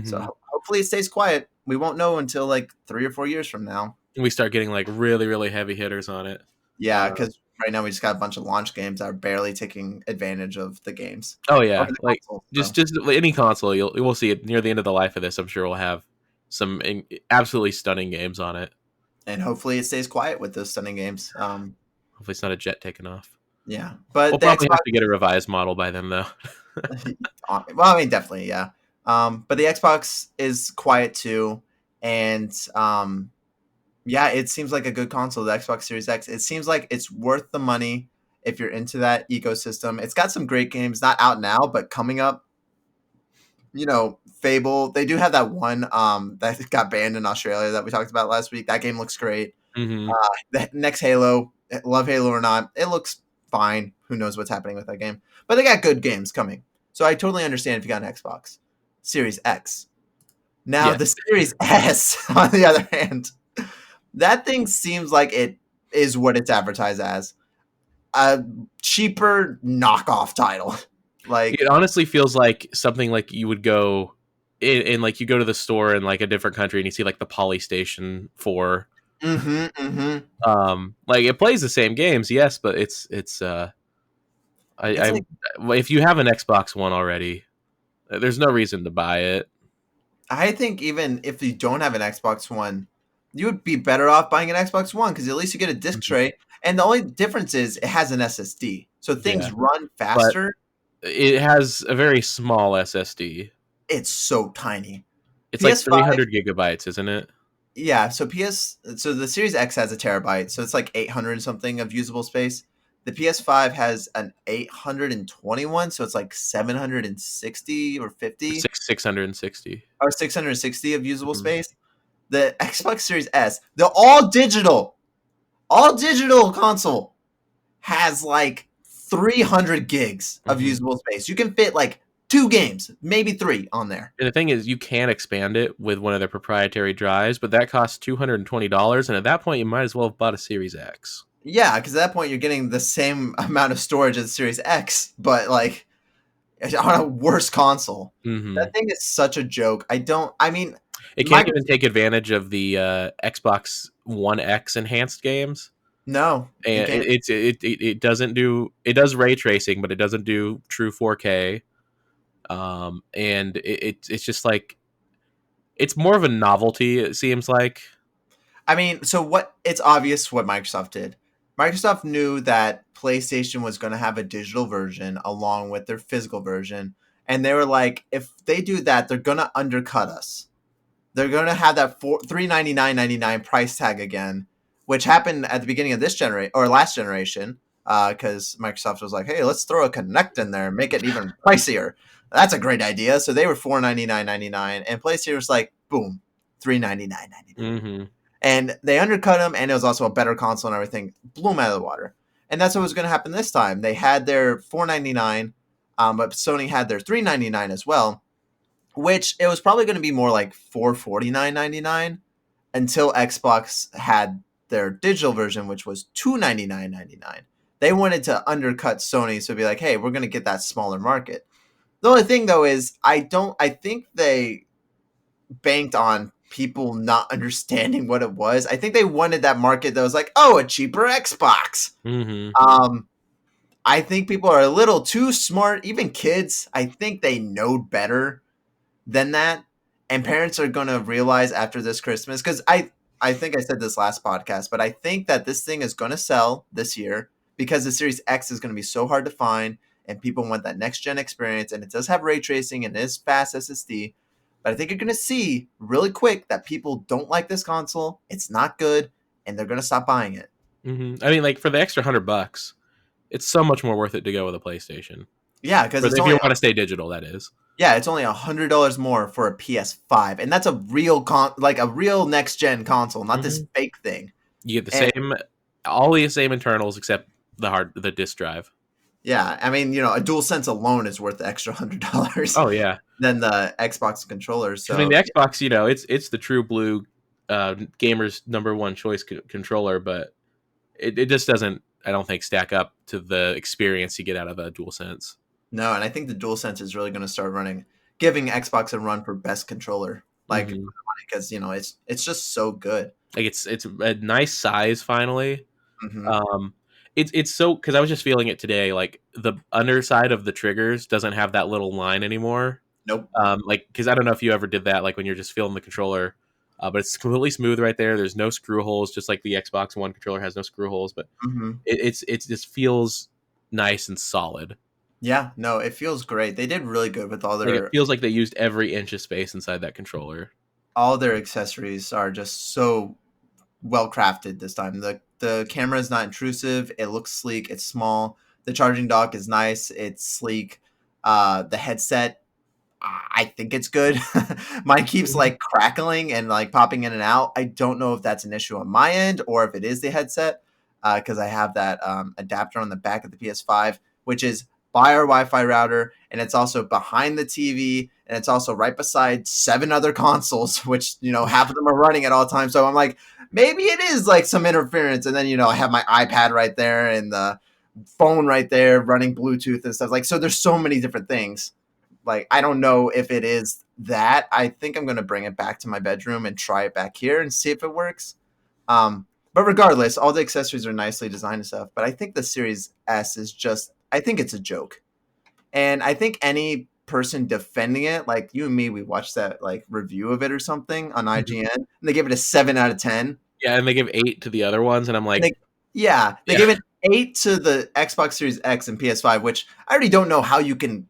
So hopefully it stays quiet. We won't know until like 3 or 4 years from now. We start getting like really, really heavy hitters on it. Yeah, because right now we just got a bunch of launch games that are barely taking advantage of the games. Oh yeah, like console, just any console, we'll see it near the end of the life of this. I'm sure we'll have some absolutely stunning games on it, and hopefully it stays quiet with those stunning games. Hopefully it's not a jet taking off. Yeah, but we'll probably have to get a revised model by then, though. Well, I mean, definitely, yeah. But the Xbox is quiet too, and yeah, it seems like a good console, the Xbox Series X. It seems like it's worth the money if you're into that ecosystem. It's got some great games, not out now, but coming up. Fable. They do have that one that got banned in Australia that we talked about last week. That game looks great. The next Halo, love Halo or not, it looks fine. Who knows what's happening with that game? But they got good games coming. So I totally understand if you got an Xbox Series X. Now, the Series S, on the other hand, that thing seems like it is what it's advertised as. A cheaper knockoff title. Like it honestly feels like something like you would go in like you go to the store in like a different country and you see like the Polystation 4. Like it plays the same games, yes, but it's if you have an Xbox One already, there's no reason to buy it. I think even if you don't have an Xbox One, you would be better off buying an Xbox One because at least you get a disc tray. And the only difference is it has an SSD, so things run faster. But it has a very small SSD. It's so tiny. It's PS5, like 300 gigabytes, isn't it? Yeah. So the Series X has a terabyte, so it's like 800 something of usable space. The PS5 has an 821, so it's like 760 or 50 660. or 660 of usable Mhm. space. The Xbox Series S, the all digital console has like 300 gigs of Mhm. usable space. You can fit like 2 games, maybe 3 on there. And the thing is, you can expand it with one of their proprietary drives, but that costs $220, and at that point, you might as well have bought a Series X. Yeah, because at that point you're getting the same amount of storage as the Series X, but like on a worse console. Hmm. That thing is such a joke. I mean, It can't Microsoft, even take advantage of the Xbox One X enhanced games, no, you and can't. it doesn't do, it does ray tracing, but it doesn't do true 4K. And it's just like, it's more of a novelty. It seems like. I mean, so what? It's obvious what Microsoft did. Microsoft knew that PlayStation was going to have a digital version along with their physical version, and they were like, if they do that, they're going to undercut us. They're going to have that $399.99 price tag again, which happened at the beginning of this generation or last generation, because Microsoft was like, "Hey, let's throw a Connect in there and make it even pricier." That's a great idea. So they were $499.99, and PlayStation was like, "Boom, $399.99." Hmm. And they undercut them, and it was also a better console and everything. Blew them out of the water. And that's what was going to happen this time. They had their $499, but Sony had their $399 as well, which it was probably going to be more like $449.99 until Xbox had their digital version, which was $299.99. They wanted to undercut Sony, so be like, hey, we're going to get that smaller market. The only thing though is I think they banked on people not understanding what it was. I think they wanted that market that was like, oh, a cheaper Xbox. Hmm. Um, I think people are a little too smart, even kids. I think they know better than that. And parents are going to realize after this Christmas, because I think I said this last podcast, but I think that this thing is going to sell this year because the Series X is going to be so hard to find and people want that next gen experience. And it does have ray tracing and it is fast SSD. But I think you're going to see really quick that people don't like this console. It's not good and they're going to stop buying it. Hmm. I mean, like, for the extra $100, it's so much more worth it to go with a PlayStation. Yeah, because But it's if you only want to stay digital, that is. yeah, it's only $100 more for a PS5, and that's a real like a real next gen console, not this Hmm. fake thing. You get the And same, all the same internals except the disk drive. yeah, I mean, a DualSense alone is worth the extra $100 Oh yeah, than the Xbox controller. because I mean the So Xbox, it's the true blue gamer's number one choice controller, but it just doesn't, I don't think, stack up to the experience you get out of a DualSense. no, and I think the DualSense is really going to start giving Xbox a run for best controller, like Hmm. because it's just so good. Like it's a nice size finally. Hmm. Um, it's so, because I was just feeling it today. Like the underside of the triggers doesn't have that little line anymore. Nope. Like, because I don't know if you ever did that, like when you're just feeling the controller, but it's completely smooth right there. There's no screw holes, just like the Xbox One controller has no screw holes. But Hmm. it just feels nice and solid. Yeah, no, it feels great. They did really good with Like it feels like they used every inch of space inside that controller. all their accessories are just so well crafted this time. The camera is not intrusive. It looks sleek. It's small. The charging dock is nice. It's sleek. The headset, I think it's good. Mine keeps Mhm. like crackling and like popping in and out. I don't know if that's an issue on my end or if it is the headset, because I have that adapter on the back of the PS5, which is by our Wi-Fi router, and it's also behind the TV, and it's also right beside 7 other consoles, which half of them are running at all times. So I'm like, maybe it is like some interference, and then I have my iPad right there and the phone right there running Bluetooth and stuff. Like, so there's so many different things. Like, I don't know if it is that. I think I'm gonna bring it back to my bedroom and try it back here and see if it works. But regardless, all the accessories are nicely designed and stuff. But I think the Series S is just, I think it's a joke. And I think any person defending it, like you and me, we watched that like review of it or something on Mhm. IGN, and they gave it a 7 out of 10. Yeah, and they give 8 to the other ones, and I'm And like, they yeah. gave it 8 to the Xbox Series X and PS5, which I already don't know how you can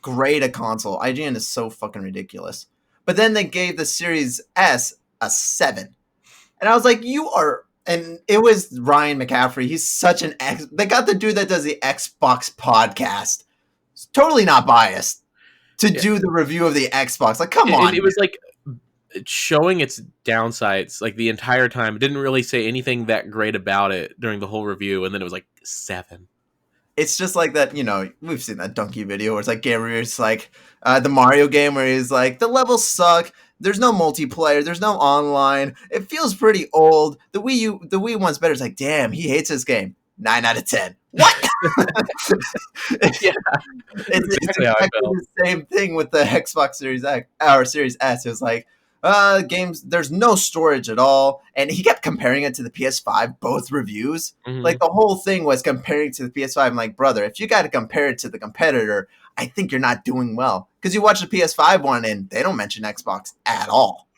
grade a console. IGN is so fucking ridiculous. But then they gave the Series S a 7. And I was like, you are And it was Ryan McCaffrey. He's such an they got the dude that does the Xbox podcast. It's totally not biased to do the review of the Xbox. Like, come on. It was like showing its downsides like the entire time. It didn't really say anything that great about it during the whole review, and then it was like 7. It's just like that, we've seen that donkey video where it's like Gary's like the Mario game where he's like, the levels suck. There's no multiplayer. There's no online. It feels pretty old. The Wii one's better. It's like, damn, he hates this game. 9 out of 10. What? Yeah, it's exactly the same thing with the Xbox Series X or Series S. It was like, games, there's no storage at all. And he kept comparing it to the PS5, both reviews. Mm-hmm. Like, the whole thing was comparing to the PS5. I'm like, brother, if you got to compare it to the competitor, I think you're not doing well. Because you watch the PS5 one and they don't mention Xbox at all.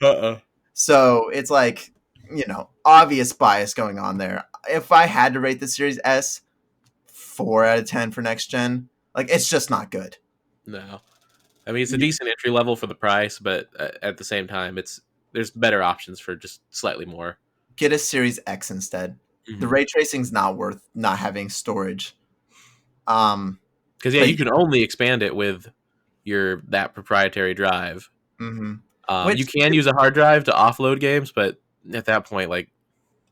So it's like, obvious bias going on there. If I had to rate the Series S, 4 out of 10 for next gen, like, it's just not good. No. I mean, it's a decent entry level for the price, but at the same time, there's better options for just slightly more. Get a Series X instead. Mm-hmm. The ray tracing's not worth not having storage. Because you can only expand it with that proprietary drive. Mm-hmm. You can use a hard drive to offload games, but at that point, like,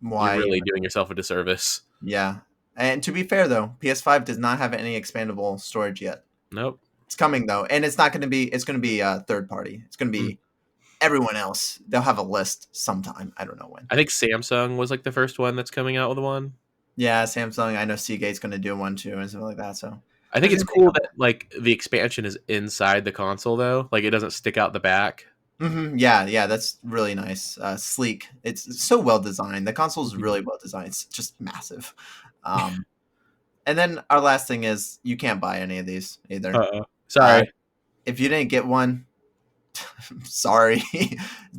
why you're really doing yourself a disservice. Yeah, and to be fair though, PS5 does not have any expandable storage yet. Nope. It's coming though, and it's not going to be. It's going to be third party. It's going to be everyone else. They'll have a list sometime. I don't know when. I think Samsung was like the first one that's coming out with one. Yeah, Samsung. I know Seagate's going to do one too, and stuff like that. So I think it's cool that like the expansion is inside the console though. Like, it doesn't stick out the back. Mm-hmm. Yeah, that's really nice. Sleek. It's so well designed. The console is really well designed. It's just massive. And then our last thing is you can't buy any of these either. Sorry. If you didn't get one, sorry.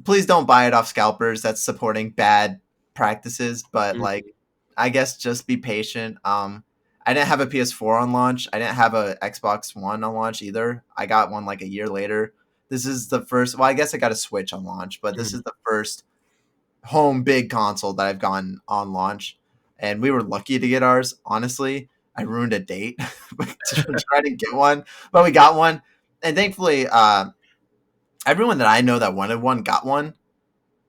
Please don't buy it off scalpers. That's supporting bad practices. But like, I guess just be patient. I didn't have a PS4 on launch. I didn't have a Xbox One on launch either. I got one like a year later. This is the first. Well, I guess I got a Switch on launch, but this is the first home big console that I've gotten on launch. And we were lucky to get ours. Honestly, I ruined a date to try to get one, but we got one. And thankfully, everyone that I know that wanted one got one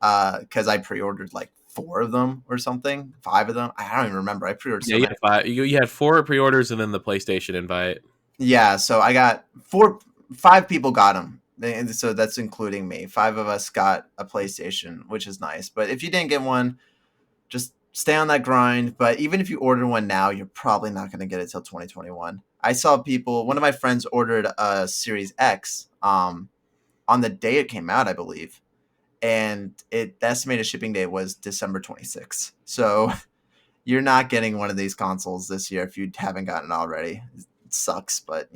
because I pre-ordered like 4 of them or something, 5 of them. I don't even remember. I pre-ordered. Yeah, you had 4 pre-orders and then the PlayStation invite. Yeah, so I got 5 people got them. So that's including me. 5 of us got a PlayStation, which is nice. But if you didn't get one, just stay on that grind. But even if you order one now, you're probably not going to get it till 2021. I saw one of my friends ordered a Series X on the day it came out, I believe. And the estimated shipping date was December 26th. So you're not getting one of these consoles this year if you haven't gotten it already. It sucks, but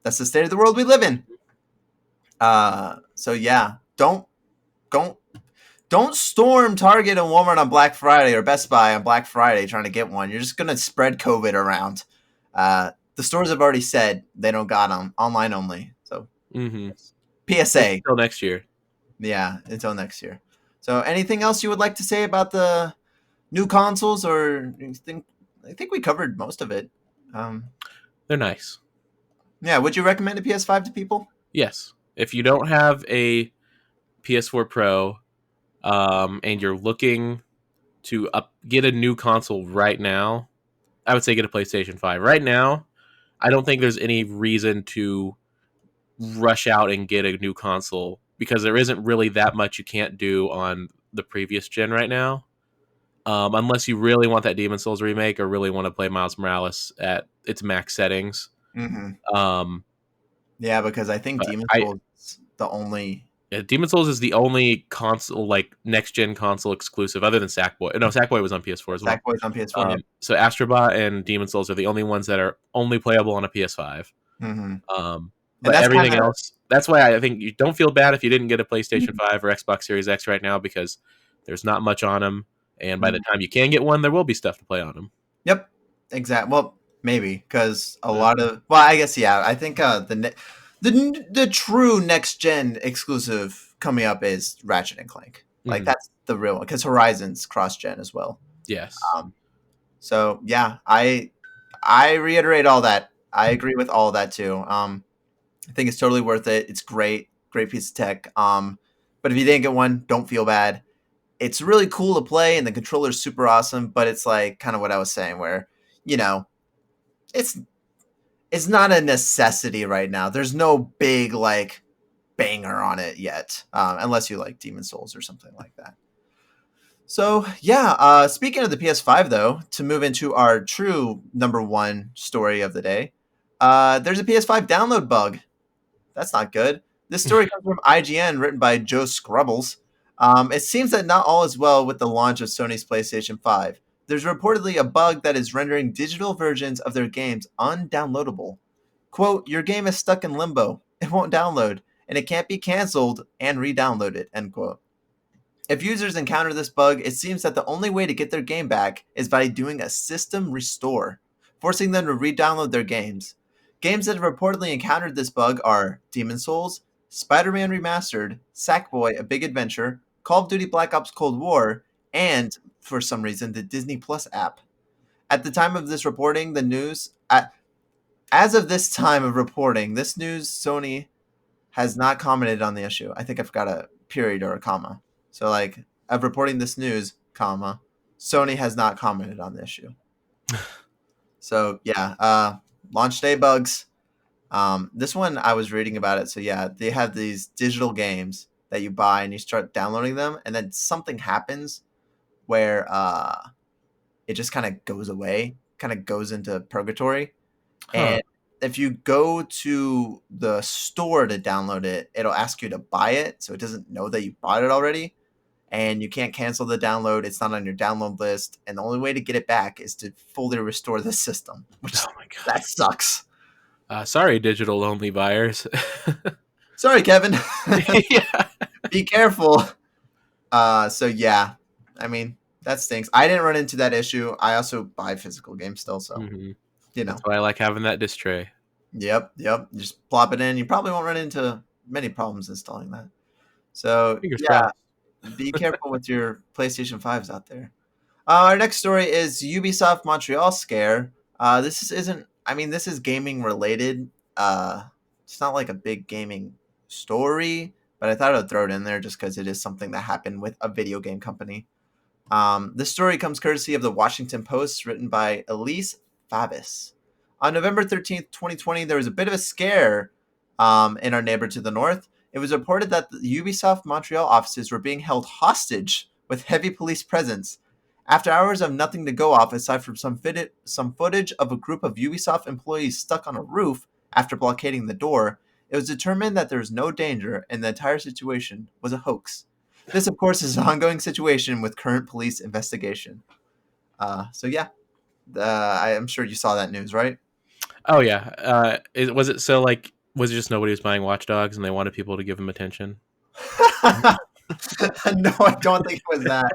that's the state of the world we live in. So yeah, don't storm Target and Walmart on Black Friday or Best Buy on Black Friday trying to get one. You're just going to spread COVID around. The stores have already said they don't got them, online only. So PSA. Until next year. Yeah, until next year. So anything else you would like to say about the new consoles, or I think we covered most of it. They're nice. Yeah, would you recommend a PS5 to people? Yes. If you don't have a PS4 Pro and you're looking to get a new console right now, I would say get a PlayStation 5. Right now, I don't think there's any reason to rush out and get a new console because there isn't really that much you can't do on the previous gen right now. Unless you really want that Demon's Souls remake or really want to play Miles Morales at its max settings. Yeah, because I think Demon's Souls is the only... Yeah, Demon's Souls is the only console, like, next-gen console exclusive, other than Sackboy. No, Sackboy was on PS4 as well. Sackboy's on PS4. So Astrobot and Demon's Souls are the only ones that are only playable on a PS5. But everything else... That's why I think you don't feel bad if you didn't get a PlayStation 5 or Xbox Series X right now, because there's not much on them. And by the time you can get one, there will be stuff to play on them. Yep, exactly. Well, maybe, because a lot of... Well, I guess, yeah. I think the true next-gen exclusive coming up is Ratchet and Clank. Like, that's the real one, because Horizon's cross-gen as well. Yes. Um, so yeah, I reiterate all that. I agree with all of that too. I think it's totally worth it. It's great, great piece of tech. But if you didn't get one, don't feel bad. It's really cool to play, and the controller's super awesome. But it's like kind of what I was saying, where you know, it's it's not a necessity right now. There's no big like banger on it yet, unless you like Demon Souls or something like that. So yeah, speaking of the PS5 though, to move into our true number one story of the day, there's a PS5 download bug. That's not good. This story comes from IGN, written by Joe Scrubbles. It seems that not all is well with the launch of Sony's PlayStation 5. There's reportedly a bug that is rendering digital versions of their games undownloadable. Quote, your game is stuck in limbo. It won't download, and it can't be canceled and re-downloaded, end quote. If users encounter this bug, it seems that the only way to get their game back is by doing a system restore, forcing them to re-download their games. Games that have reportedly encountered this bug are Demon Souls, Spider-Man Remastered, Sackboy: A Big Adventure, Call of Duty Black Ops Cold War, and, for some reason, the Disney Plus app. At the time of this reporting, as of this time of reporting, this news, Sony has not commented on the issue. I think I forgot a period or a comma. So like of reporting this news, comma, Sony has not commented on the issue. So yeah, launch day bugs. This one I was reading about it. So yeah, they have these digital games that you buy and you start downloading them, and then something happens where it just kind of goes away, kind of goes into purgatory. Huh. And if you go to the store to download it, it'll ask you to buy it, so it doesn't know that you bought it already. And you can't cancel the download. It's not on your download list. And the only way to get it back is to fully restore the system, which Oh my god. that sucks. Sorry, digital only buyers. Sorry, Kevin. Yeah. Be careful. So yeah, I mean, that stinks. I didn't run into that issue. I also buy physical games still, so hmm you know. That's why I like having that disc tray. Yep. You just plop it in. You probably won't run into many problems installing that. So Fingers yeah, crossed. be careful with your PlayStation 5s out there. Our next story is Ubisoft Montreal scare. This isn't. I mean, this is gaming related. It's not like a big gaming story, but I thought I'd throw it in there just because it is something that happened with a video game company. This story comes courtesy of the Washington Post, written by Elise Favis. On November 13th, 2020, there was a bit of a scare in our neighbor to the north. It was reported that the Ubisoft Montreal offices were being held hostage with heavy police presence. After hours of nothing to go off aside from some footage of a group of Ubisoft employees stuck on a roof after blockading the door, it was determined that there was no danger and the entire situation was a hoax. This, of course, is an ongoing situation with current police investigation. So yeah, I am sure you saw that news, right? Oh yeah. Was it so like? Was it just nobody was buying Watch Dogs and they wanted people to give them attention? No, I don't think it was that.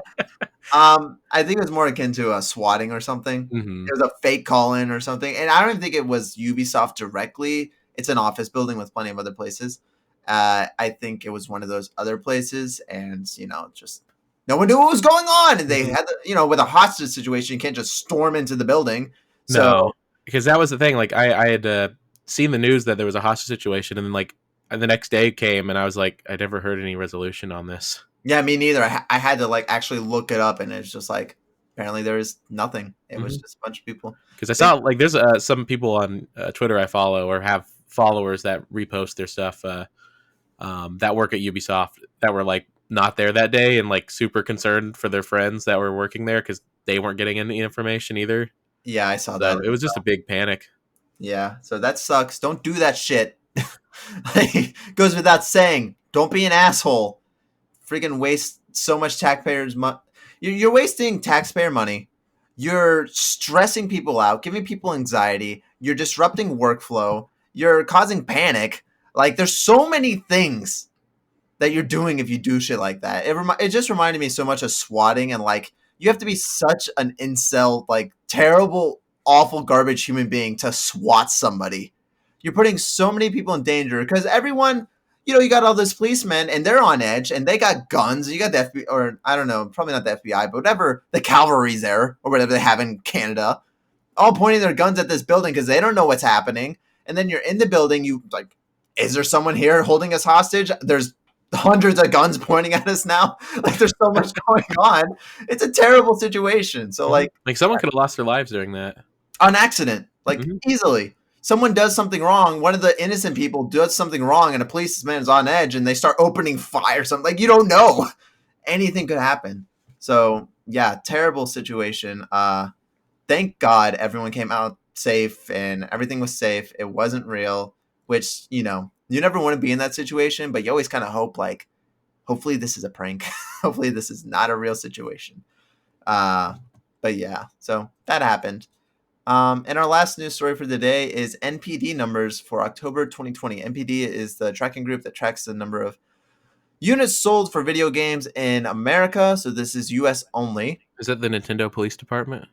I think it was more akin to a swatting or something. hmm It was a fake call in or something, and I don't even think it was Ubisoft directly. It's an office building with plenty of other places. I think it was one of those other places, and just no one knew what was going on, and they had, with a hostage situation, you can't just storm into the building. So No, because that was the thing. Like I had seen the news that there was a hostage situation, and then like the next day came, and I was like, I never heard any resolution on this. yeah, me neither. I had to like actually look it up, and it's just like apparently there is nothing. It was just a bunch of people. Because I saw like there's some people on Twitter I follow or have followers that repost their stuff that work at Ubisoft that were like not there that day and like super concerned for their friends that were working there because they weren't getting any information either. Yeah, I saw So that. it was just a big panic. Yeah, so that sucks. Don't do that shit. Like, goes without saying. Don't be an asshole. Freaking waste so much taxpayers' money. You're wasting taxpayer money. You're stressing people out, giving people anxiety. You're disrupting workflow. You're causing panic. Like, there's so many things that you're doing if you do shit like that. It just reminded me so much of swatting, and like you have to be such an incel, like terrible, awful, garbage human being to swat somebody. You're putting so many people in danger because everyone, you got all those policemen and they're on edge and they got guns. You got the FBI, or I don't know, probably not the FBI, but whatever, the cavalry's there or whatever they have in Canada, all pointing their guns at this building because they don't know what's happening. And then you're in the building. You like, is there someone here holding us hostage? There's hundreds of guns pointing at us now. Like there's so much going on. It's a terrible situation. So like someone could have lost their lives during that on accident, like easily. Someone does something wrong. One of the innocent people does something wrong, and a policeman is on edge, and they start opening fire. Something like you don't know. Anything could happen. So yeah, terrible situation. Thank God everyone came out safe and everything was safe. It wasn't real, which, you never want to be in that situation, but you always kind of hope, like, hopefully this is a prank. Hopefully this is not a real situation. But yeah, so that happened. And our last news story for the day is NPD numbers for October 2020. NPD is the tracking group that tracks the number of units sold for video games in America. So this is US only. Is that the Nintendo Police Department?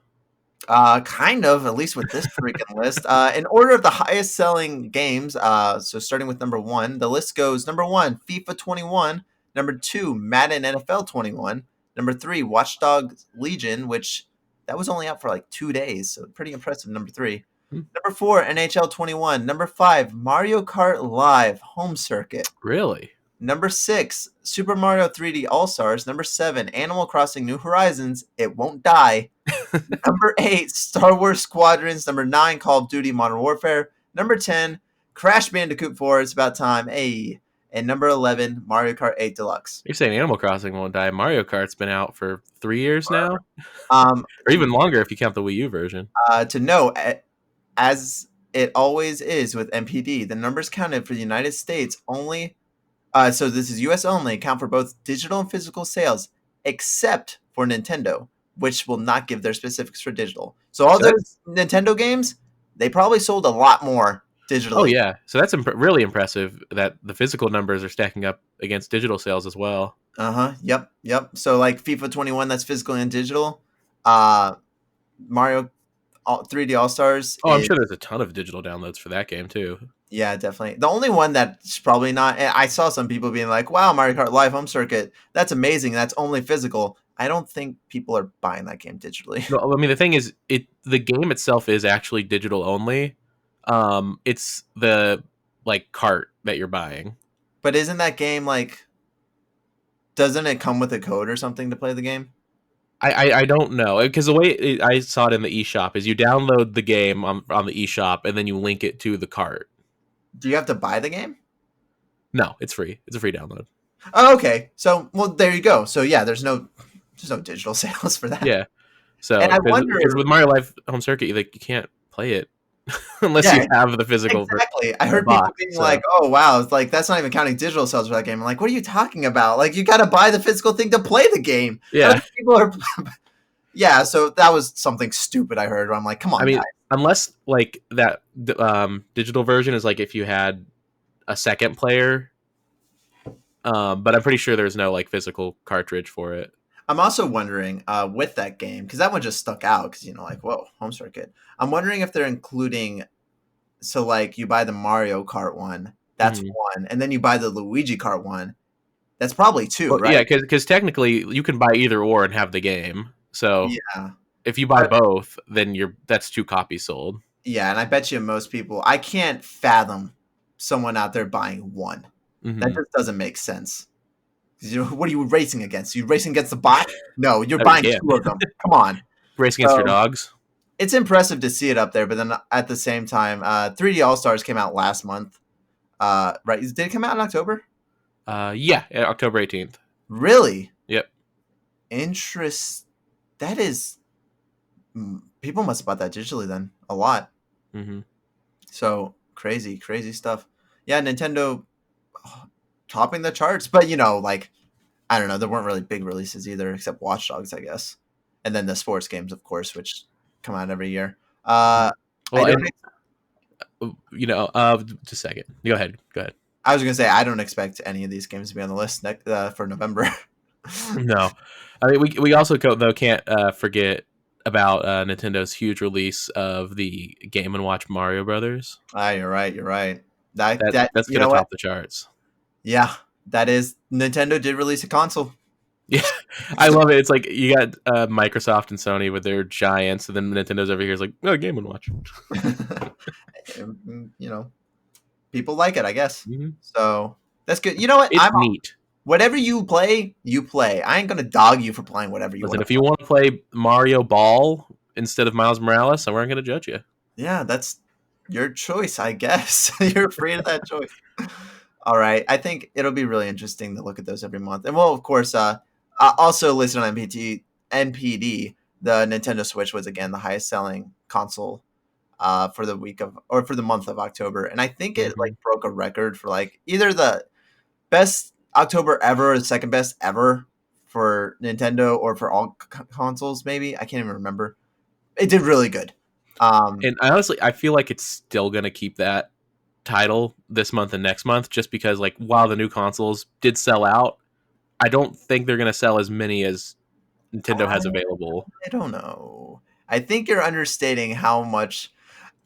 Kind of, at least with this freaking list. In order of the highest selling games, so starting with number 1, the list goes number 1, FIFA 21, number 2, Madden NFL 21, number 3, Watch Dogs Legion, which that was only out for like 2 days, so pretty impressive, number 3. Number 4, NHL 21, number 5, Mario Kart Live Home Circuit. Really? Number 6, Super Mario 3D All-Stars. Number 7, Animal Crossing New Horizons, It Won't Die. Number 8, Star Wars Squadrons. Number 9, Call of Duty Modern Warfare. Number 10, Crash Bandicoot 4, It's About Time. Hey. And number 11, Mario Kart 8 Deluxe. You're saying Animal Crossing won't die. Mario Kart's been out for 3 years now? Or even longer if you count the Wii U version. To know, as it always is with NPD, the numbers counted for the United States only. So this is US only, account for both digital and physical sales, except for Nintendo, which will not give their specifics for digital. So all those Nintendo games, they probably sold a lot more digitally. Oh, yeah. So that's really impressive that the physical numbers are stacking up against digital sales as well. Yep. So like FIFA 21, that's physical and digital. Mario 3D All-Stars. Oh, I'm sure there's a ton of digital downloads for that game, too. Yeah, definitely. The only one that's probably not, I saw some people being like, wow, Mario Kart Live Home Circuit, that's amazing. That's only physical. I don't think people are buying that game digitally. No, I mean, the thing is, the game itself is actually digital only. It's the, like, cart that you're buying. But isn't that game, like, doesn't it come with a code or something to play the game? I don't know, because the way I saw it in the eShop is you download the game on the eShop and then you link it to the cart. Do you have to buy the game? No, it's free. It's a free download. Oh, okay. So, well, there you go. So, yeah, there's no digital sales for that. Yeah. So, and I wonder, with Mario Live Home Circuit, you can't play it unless you have the physical. Exactly. I heard people being like, "Oh, wow, it's like that's not even counting digital sales for that game." I'm like, "What are you talking about? Like, you got to buy the physical thing to play the game." Yeah. People are. Yeah. So that was something stupid I heard. Where I'm like, "Come on." I mean, guys. Unless like that digital version is like if you had a second player, but I'm pretty sure there's no like physical cartridge for it. I'm also wondering with that game, because that one just stuck out because, like, whoa, Home Circuit. I'm wondering if they're including, so like you buy the Mario Kart one, that's one, and then you buy the Luigi Kart one, that's probably two, right? Yeah, because technically you can buy either or and have the game. So yeah, if you buy both, then that's 2 copies sold. Yeah, and I bet you most people, I can't fathom someone out there buying one. That just doesn't make sense. What are you racing against? You racing against the bot? No, you're buying 2 of them. Come on. Racing against your dogs? It's impressive to see it up there, but then at the same time, 3D All-Stars came out last month. Right? Did it come out in October? Yeah, October 18th. Really? Yep. That is... People must have bought that digitally then. A lot. So, crazy stuff. Yeah, Nintendo... topping the charts, but like, I don't know, there weren't really big releases either, except Watch Dogs, I guess, and then the sports games, of course, which come out every year. Just a second. Go ahead. I was gonna say I don't expect any of these games to be on the list for November. No, I mean we also though can't forget about Nintendo's huge release of the Game & Watch Mario Brothers. You're right. That's gonna top the charts. Yeah, that is Nintendo did release a console. Yeah, I love it. It's like you got Microsoft and Sony with their giants, and then Nintendo's over here is like, oh, Game and Watch. You know, people like it, I guess. Mm-hmm. So that's good. You know what? It's neat. Whatever you play, you play. I ain't gonna dog you for playing whatever you Listen, want if to you play. want to play Mario Ball instead of Miles Morales, I weren't going to judge you. Yeah, that's your choice, I guess. You're free to that choice. All right. I think it'll be really interesting to look at those every month. And well, of course, also listed on NPD, the Nintendo Switch was again the highest selling console for the week of or for the month of October. And I think it Mm-hmm. like broke a record for like either the best October ever or the second best ever for Nintendo or for all consoles, maybe. I can't even remember. It did really good. And I feel like it's still going to keep that title this month and next month, just because like while the new consoles did sell out, I don't think they're going to sell as many as Nintendo has available. I don't know. I think you're understating how much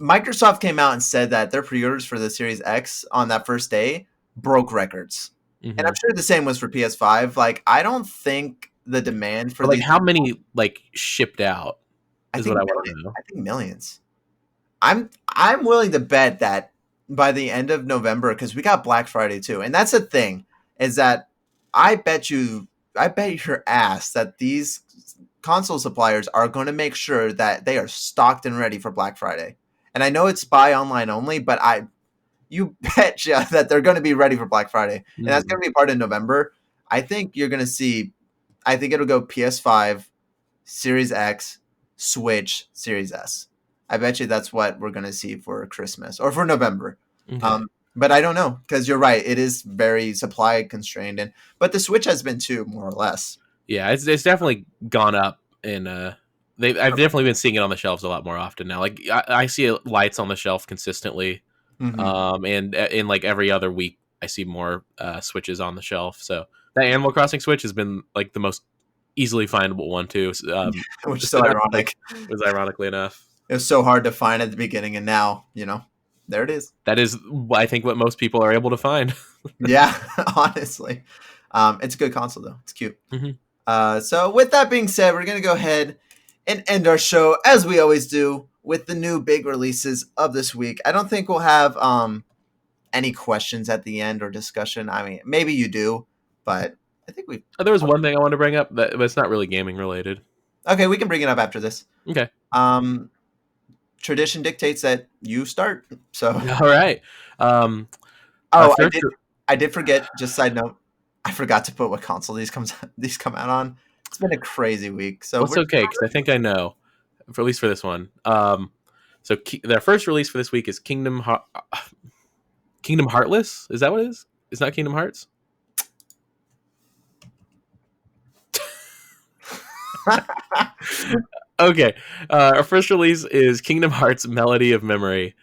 Microsoft came out and said that their pre-orders for the Series X on that first day broke records. And I'm Mm-hmm. sure the same was for PS5. Like, I don't think the demand for But like, these, how many like shipped out I is what think I want to millions. know. I think millions. I'm willing to bet that by the end of November, because we got Black Friday too, and that's the thing is that I bet you, I bet your ass that these console suppliers are going to make sure that they are stocked and ready for Black Friday. And I know it's buy online only, but you betcha that they're going to be ready for Black Friday, and that's Mm-hmm. going to be part of November. I think you're going to see. I think it'll go PS5, Series X, Switch, Series S. I bet you that's what we're going to see for Christmas or for November. Okay. Um, but I don't know because you're right; it is very supply constrained, and but the Switch has been too, more or less. Yeah, it's definitely gone up, and I've definitely been seeing it on the shelves a lot more often now. Like I see lights on the shelf consistently, Mm-hmm. and in like every other week, I see more Switches on the shelf. So that Animal Crossing Switch has been like the most easily findable one too. Which is So so that like ironic. was ironically enough. It was so hard to find at the beginning, and now there it is. That is, I think, what most people are able to find. Yeah, honestly, it's a good console though. It's cute. Hmm. So with that being said, we're gonna go ahead and end our show as we always do with the new big releases of this week. I don't think we'll have any questions at the end or discussion. I mean, maybe you do, but I think we There was one thing I wanted to bring up, but it's not really gaming related. okay. We can bring it up after this. Okay. Um, Tradition dictates that you start. So, All right. Our oh, first. I did forget. Just side note, I forgot to put what console these come out on. It's been a crazy week. So Well, it's okay because I think I know, for at least for this one. So their first release for this week is Kingdom Heartless. Is that what it is? It's not Kingdom Hearts. Okay. Our first release is Kingdom Hearts Melody of Memory.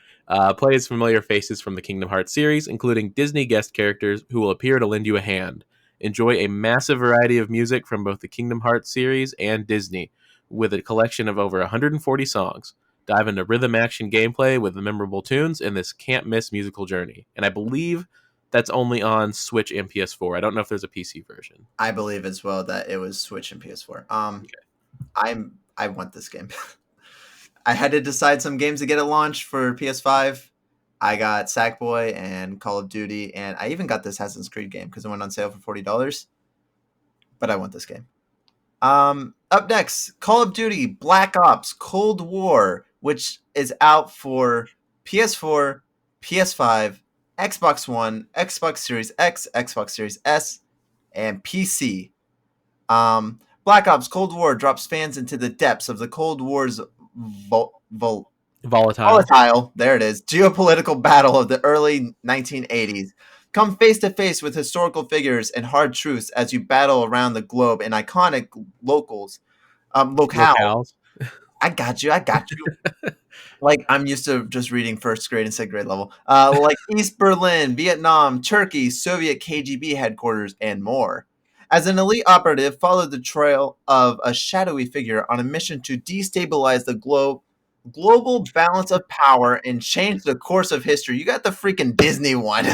Play as familiar faces from the Kingdom Hearts series, including Disney guest characters who will appear to lend you a hand. Enjoy a massive variety of music from both the Kingdom Hearts series and Disney, with a collection of over 140 songs. Dive into rhythm action gameplay with the memorable tunes in this can't miss musical journey. And I believe that's only on Switch and PS4. I don't know if there's a PC version. I believe as well that it was Switch and PS4. I want this game. I had to decide some games to get at launch for PS5. I got Sackboy and Call of Duty, and I even got the Assassin's Creed game because it went on sale for $40. But I want this game. Up next, Call of Duty Black Ops Cold War, which is out for PS4, PS5, Xbox One, Xbox Series X, Xbox Series S, and PC. Black Ops Cold War drops fans into the depths of the Cold War's Volatile. volatile, there it is, geopolitical battle of the early 1980s. Come face to face with historical figures and hard truths as you battle around the globe in iconic locale. Locales. I got you. I got you. Like I'm used to just reading first grade and second grade level. Like East Berlin, Vietnam, Turkey, Soviet KGB headquarters, and more. As an elite operative, follow the trail of a shadowy figure on a mission to destabilize the globe. global balance of power and change the course of history. You got the freaking Disney one.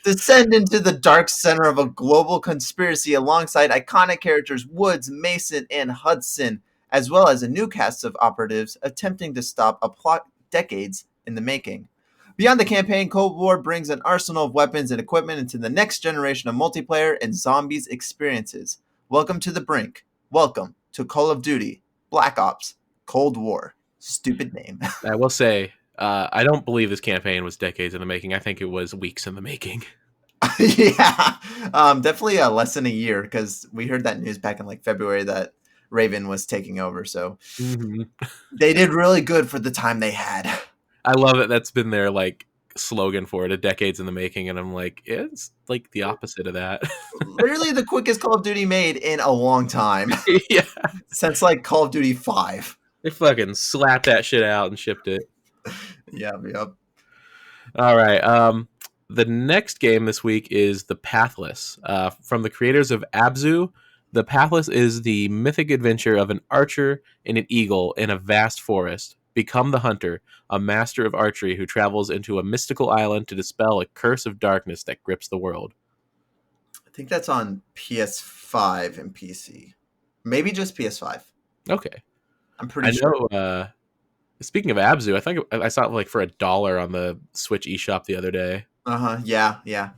Descend into the dark center of a global conspiracy alongside iconic characters Woods, Mason, and Hudson, as well as a new cast of operatives attempting to stop a plot decades in the making. Beyond the campaign, Cold War brings an arsenal of weapons and equipment into the next generation of multiplayer and zombies experiences. Welcome to the brink. Welcome to Call of Duty, Black Ops, Cold War. Stupid name. I will say, I don't believe this campaign was decades in the making. I think it was weeks in the making. Yeah, definitely less than a year because we heard that news back in like February that Raven was taking over. So they did really good for the time they had. I love it. That's been their like slogan for it, a decades in the making, and I'm like, it's like the opposite of that. Literally the quickest Call of Duty made in a long time. Yeah, since like Call of Duty 5. They fucking slapped that shit out and shipped it. Yep. All right. The next game this week is The Pathless. From the creators of Abzu, The Pathless is the mythic adventure of an archer and an eagle in a vast forest. Become the hunter, a master of archery who travels into a mystical island to dispel a curse of darkness that grips the world. I think that's on PS5 and PC. Maybe just PS5. Okay. I'm pretty sure. Speaking of Abzu, I think I saw it like for $1 on the Switch eShop the other day. Yeah.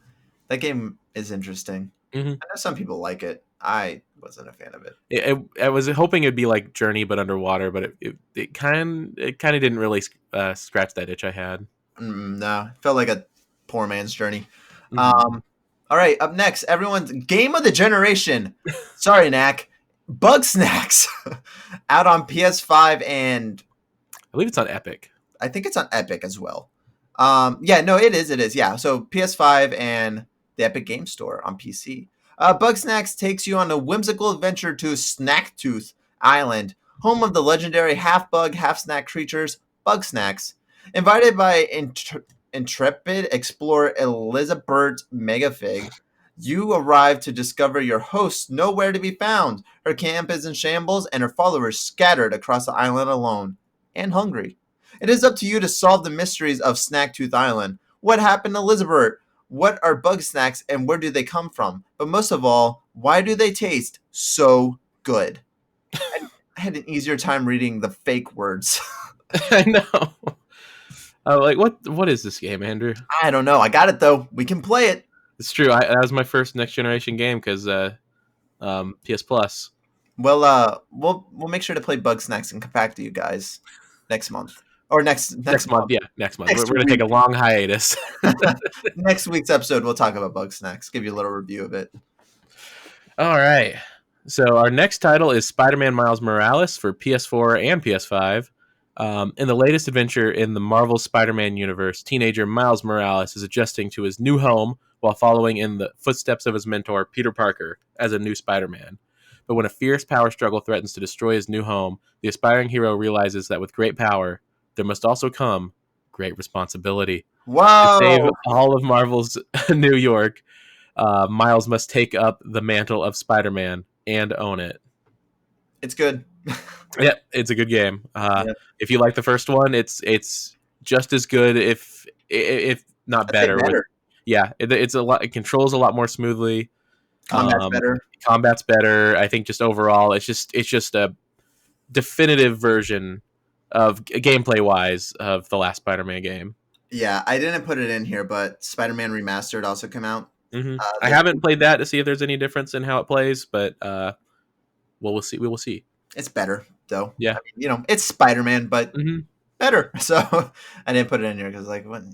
That game is interesting. Mm-hmm. I know some people like it. I wasn't a fan of it. I was hoping it'd be like Journey but underwater, but it kind of didn't really scratch that itch I had. No, it felt like a poor man's Journey. Mm-hmm. All right, up next, everyone's game of the generation. Sorry, Knack. Bugsnax out on PS5 and I believe it's on Epic. I think it's on Epic as well. It is. Yeah, so PS5 and the Epic Game Store on PC. Bugsnax takes you on a whimsical adventure to Snacktooth Island, home of the legendary half-bug, half-snack creatures, Bugsnax. Invited by intrepid explorer Elizabeth Megafig, you arrive to discover your hosts nowhere to be found. Her camp is in shambles, and her followers scattered across the island alone and hungry. It is up to you to solve the mysteries of Snacktooth Island. What happened to Elizabeth? What are Bugsnax, and where do they come from? But most of all, why do they taste so good? I had an easier time reading the fake words. I know. Like what is this game, Andrew? I don't know. I got it though. We can play it. It's true. That was my first next generation game because PS Plus. Well, we'll make sure to play Bugsnax and come back to you guys next month or next month. Yeah, next month. We're gonna take a long hiatus. Next week's episode, we'll talk about Bugsnax. Give you a little review of it. All right. So our next title is Spider-Man Miles Morales for PS4 and PS5. In the latest adventure in the Marvel Spider-Man universe, teenager Miles Morales is adjusting to his new home while following in the footsteps of his mentor, Peter Parker, as a new Spider-Man. But when a fierce power struggle threatens to destroy his new home, the aspiring hero realizes that with great power, there must also come great responsibility. Wow! To save all of Marvel's New York, Miles must take up the mantle of Spider-Man and own it. It's good. Yeah, it's a good game. If you like the first one, it's just as good, if not better. It's a lot. It controls a lot more smoothly. Combat's better. I think just overall, it's just a definitive version of gameplay wise of the last Spider-Man game. Yeah, I didn't put it in here, but Spider-Man Remastered also came out. Mm-hmm. I haven't played that to see if there's any difference in how it plays, but we'll see. We will see. It's better though. Yeah, I mean, it's Spider-Man, but better. So I didn't put it in here because like what.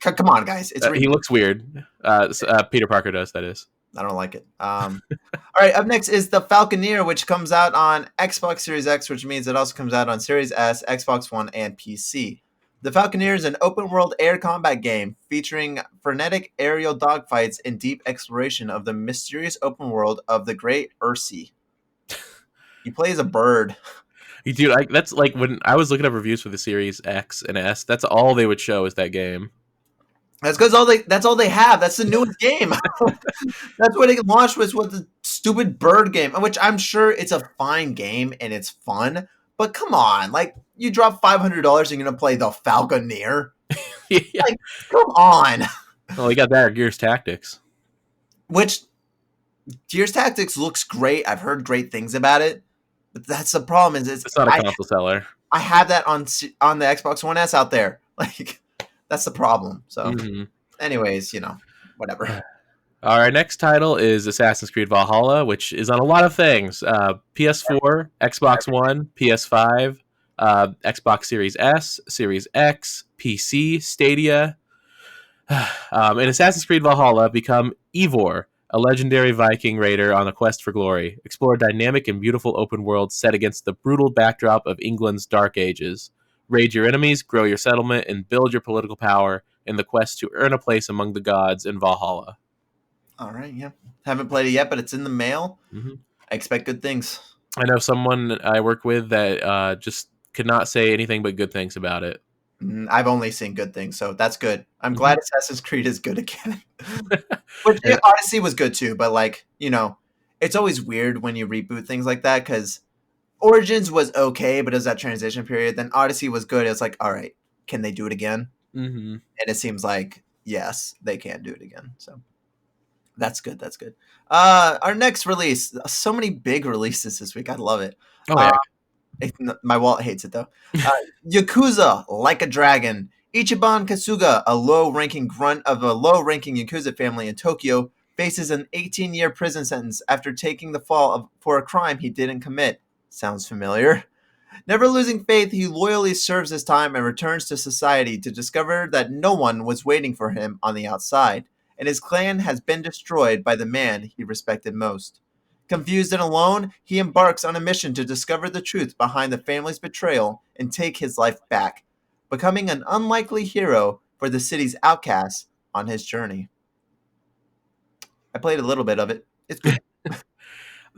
Come on, guys! He looks weird. Peter Parker does. That is. I don't like it. All right, up next is The Falconeer, which comes out on Xbox Series X, which means it also comes out on Series S, Xbox One, and PC. The Falconeer is an open-world air combat game featuring frenetic aerial dogfights and deep exploration of the mysterious open world of the Great Ursi. You play as a bird. Dude, that's like when I was looking up reviews for the Series X and S, that's all they would show is that game. That's because that's all they have. That's the newest game. That's what it launched with the stupid bird game, which I'm sure it's a fine game and it's fun, But come on, like you drop $500 and you're gonna play the Falconeer. Yeah. Like, come on. Well, we got that or Gears Tactics. Which Gears Tactics looks great. I've heard great things about it, but that's the problem. Is It's not a console seller. I have that on the Xbox One S out there. Like that's the problem. So, anyways, whatever. Our next title is Assassin's Creed Valhalla, which is on a lot of things: PS4, Xbox One, PS5, Xbox Series S, Series X, PC, Stadia. In Assassin's Creed Valhalla, become Eivor, a legendary Viking raider on a quest for glory. Explore a dynamic and beautiful open world set against the brutal backdrop of England's Dark Ages. Raid your enemies, grow your settlement, and build your political power in the quest to earn a place among the gods in Valhalla. All right, yeah. Haven't played it yet, but it's in the mail. Mm-hmm. I expect good things. I know someone I work with that just could not say anything but good things about it. I've only seen good things, so that's good. I'm glad Assassin's Creed is good again. Which Odyssey was good too, but it's always weird when you reboot things like that because Origins was okay, but it was that transition period. Then Odyssey was good. It's like, all right, can they do it again? Mm-hmm. And it seems like yes, they can do it again. So that's good. That's good. Our next release, so many big releases this week. I love it. Oh yeah. My wallet hates it though. Yakuza Like a Dragon. Ichiban Kasuga, a low-ranking grunt of a low-ranking Yakuza family in Tokyo, faces an 18-year prison sentence after taking the fall for a crime he didn't commit. Sounds familiar. Never losing faith, he loyally serves his time and returns to society to discover that no one was waiting for him on the outside, and his clan has been destroyed by the man he respected most. Confused and alone, he embarks on a mission to discover the truth behind the family's betrayal and take his life back, becoming an unlikely hero for the city's outcasts on his journey. I played a little bit of it. It's good.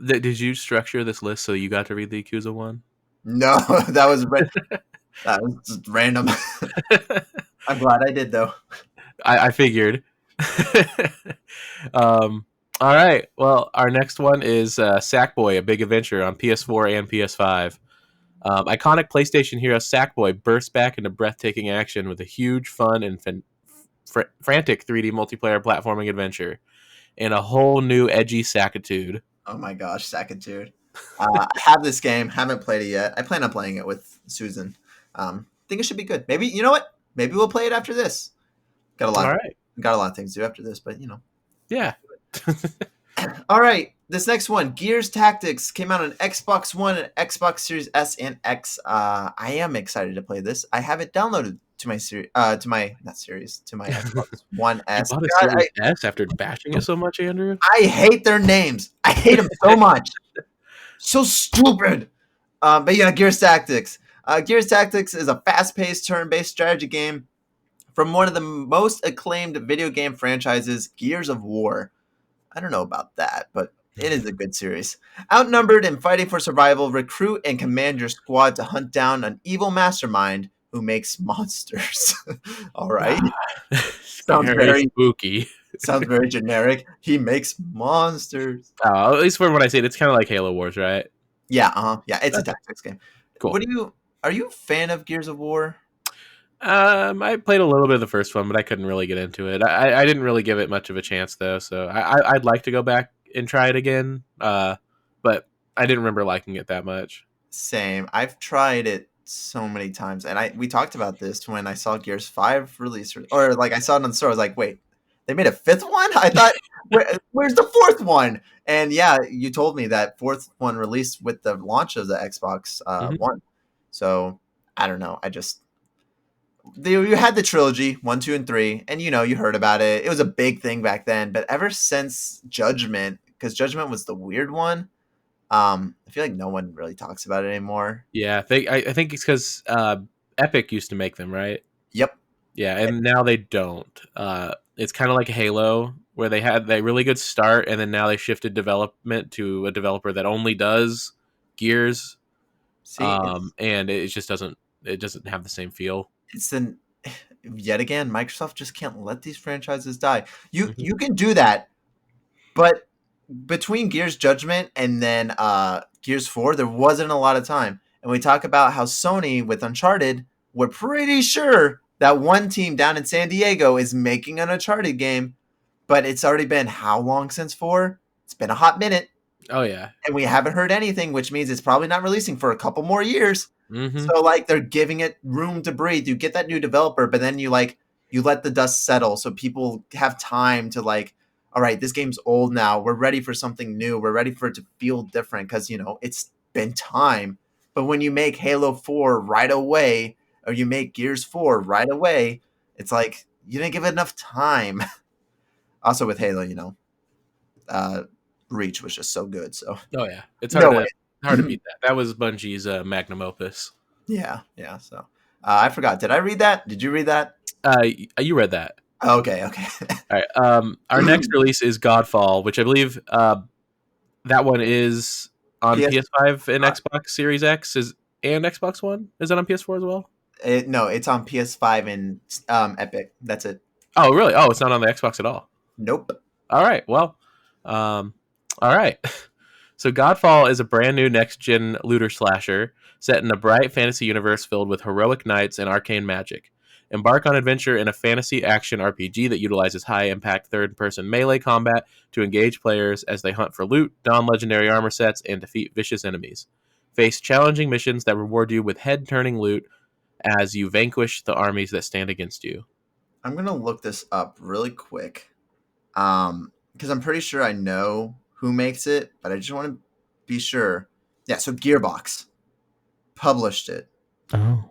Did you structure this list so you got to read the Yakuza one? No, that was just random. I'm glad I did though. I figured. All right. Well, our next one is Sackboy: A Big Adventure on PS4 and PS5. Iconic PlayStation hero Sackboy bursts back into breathtaking action with a huge, fun, and frantic 3D multiplayer platforming adventure, and a whole new edgy Sackitude. Oh my gosh, Sackitude! I have this game, haven't played it yet. I plan on playing it with Susan. Think it should be good. Maybe you know what? Maybe we'll play it after this. Got a lot of things to do after this, but Yeah. All right, this next one, Gears Tactics, came out on Xbox One and Xbox Series S and X. I am excited to play this. I have it downloaded to my Xbox One S. You bought a Series S after bashing it so much, Andrew? I hate their names. I hate them so much. So stupid. But yeah, Gears Tactics. Gears Tactics is a fast-paced, turn-based strategy game from one of the most acclaimed video game franchises, Gears of War. I don't know about that, but it is a good series. Outnumbered and fighting for survival, recruit and command your squad to hunt down an evil mastermind who makes monsters. All right. Sounds very spooky. Sounds very generic. He makes monsters. At least for when I say it, it's kind of like Halo Wars, right? Yeah, yeah, it's a tactics game. Cool. Are you a fan of Gears of War? I played a little bit of the first one, but I couldn't really get into it. I didn't really give it much of a chance, though, so I'd like to go back and try it again, but I didn't remember liking it that much. Same. I've tried it so many times, and we talked about this when I saw Gears 5 release, or like I saw it on the store. I was like, wait, they made a fifth one? I thought, where's the fourth one? And yeah, you told me that fourth one released with the launch of the Xbox One. So I don't know. You had the trilogy 1, 2, and 3, and you heard about it. It was a big thing back then, but ever since Judgment, because Judgment was the weird one, I feel like no one really talks about it anymore. Yeah, I think it's because Epic used to make them, right? Yep. Yeah, and now they don't. It's kind of like Halo, where they had that really good start, and then now they shifted development to a developer that only does Gears. See, and it just doesn't have the same feel. Yet again, Microsoft just can't let these franchises die. You can do that, but between Gears Judgment and then Gears 4, there wasn't a lot of time. and we talk about how Sony with Uncharted, we're pretty sure that one team down in San Diego is making an Uncharted game, but it's already been how long since 4? It's been a hot minute. Oh yeah. And we haven't heard anything, which means it's probably not releasing for a couple more years. Mm-hmm. So like they're giving it room to breathe. You get that new developer, but then you let the dust settle so people have time to like, all right, this game's old now. We're ready for something new. We're ready for it to feel different because it's been time. But when you make Halo 4 right away, or you make Gears 4 right away, it's like you didn't give it enough time. Also with Halo, Reach was just so good. So Oh yeah, it's no hard to beat that. That was Bungie's magnum opus. yeah. So I forgot. Did I read that? Did you read that? You read that. Okay. All right. Our next release is Godfall, which I believe that one is on PS5 and Xbox Series X and Xbox One. Is that on PS4 as well? No, it's on PS5 and Epic. That's it. Oh, really? Oh, it's not on the Xbox at all. Nope. All right. Well, all right. So Godfall is a brand new next-gen looter slasher set in a bright fantasy universe filled with heroic knights and arcane magic. Embark on adventure in a fantasy action RPG that utilizes high-impact third-person melee combat to engage players as they hunt for loot, don legendary armor sets, and defeat vicious enemies. Face challenging missions that reward you with head-turning loot as you vanquish the armies that stand against you. I'm gonna look this up really quick, because I'm pretty sure I know who makes it, but I just want to be sure. Yeah, so Gearbox published it. Oh.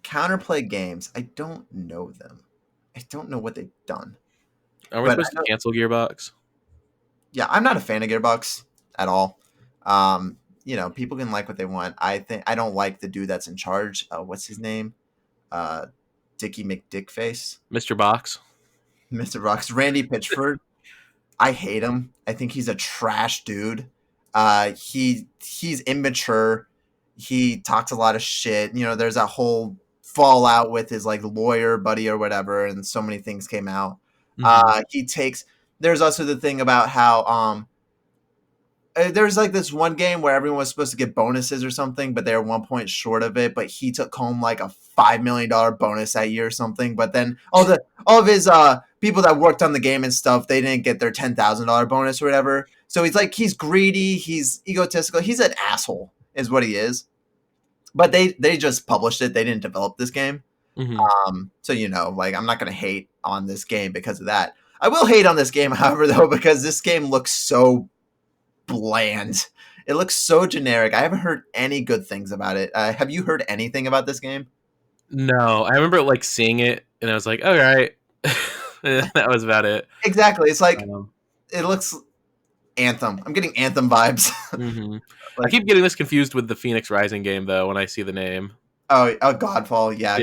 Counterplay Games. I don't know them. I don't know what they've done. Are we supposed to cancel Gearbox? Yeah, I'm not a fan of Gearbox at all. People can like what they want. I don't like the dude that's in charge. What's his name? Dickie McDickface. Mr. Box. Mr. Box. Randy Pitchford. I hate him. I think he's a trash dude. He's immature. He talks a lot of shit. There's that whole fallout with his like lawyer buddy or whatever, and so many things came out. Mm-hmm. There's also the thing about how there's like this one game where everyone was supposed to get bonuses or something, but they were 1 point short of it. But he took home like a $5 million bonus that year or something. But then all of his people that worked on the game and stuff, they didn't get their $10,000 bonus or whatever. So he's greedy, he's egotistical, he's an asshole, is what he is. But they just published it. They didn't develop this game. Mm-hmm. So I'm not gonna hate on this game because of that. I will hate on this game, however, though, because this game looks so bland. It looks so generic. I haven't heard any good things about it. Have you heard anything about this game? No, I remember like seeing it and I was like, all right. That was about it. Exactly. It's like it looks Anthem. I'm getting Anthem vibes. Mm-hmm. I keep getting this confused with the Phoenix Rising game though when I see the name. Oh, Godfall. Yeah.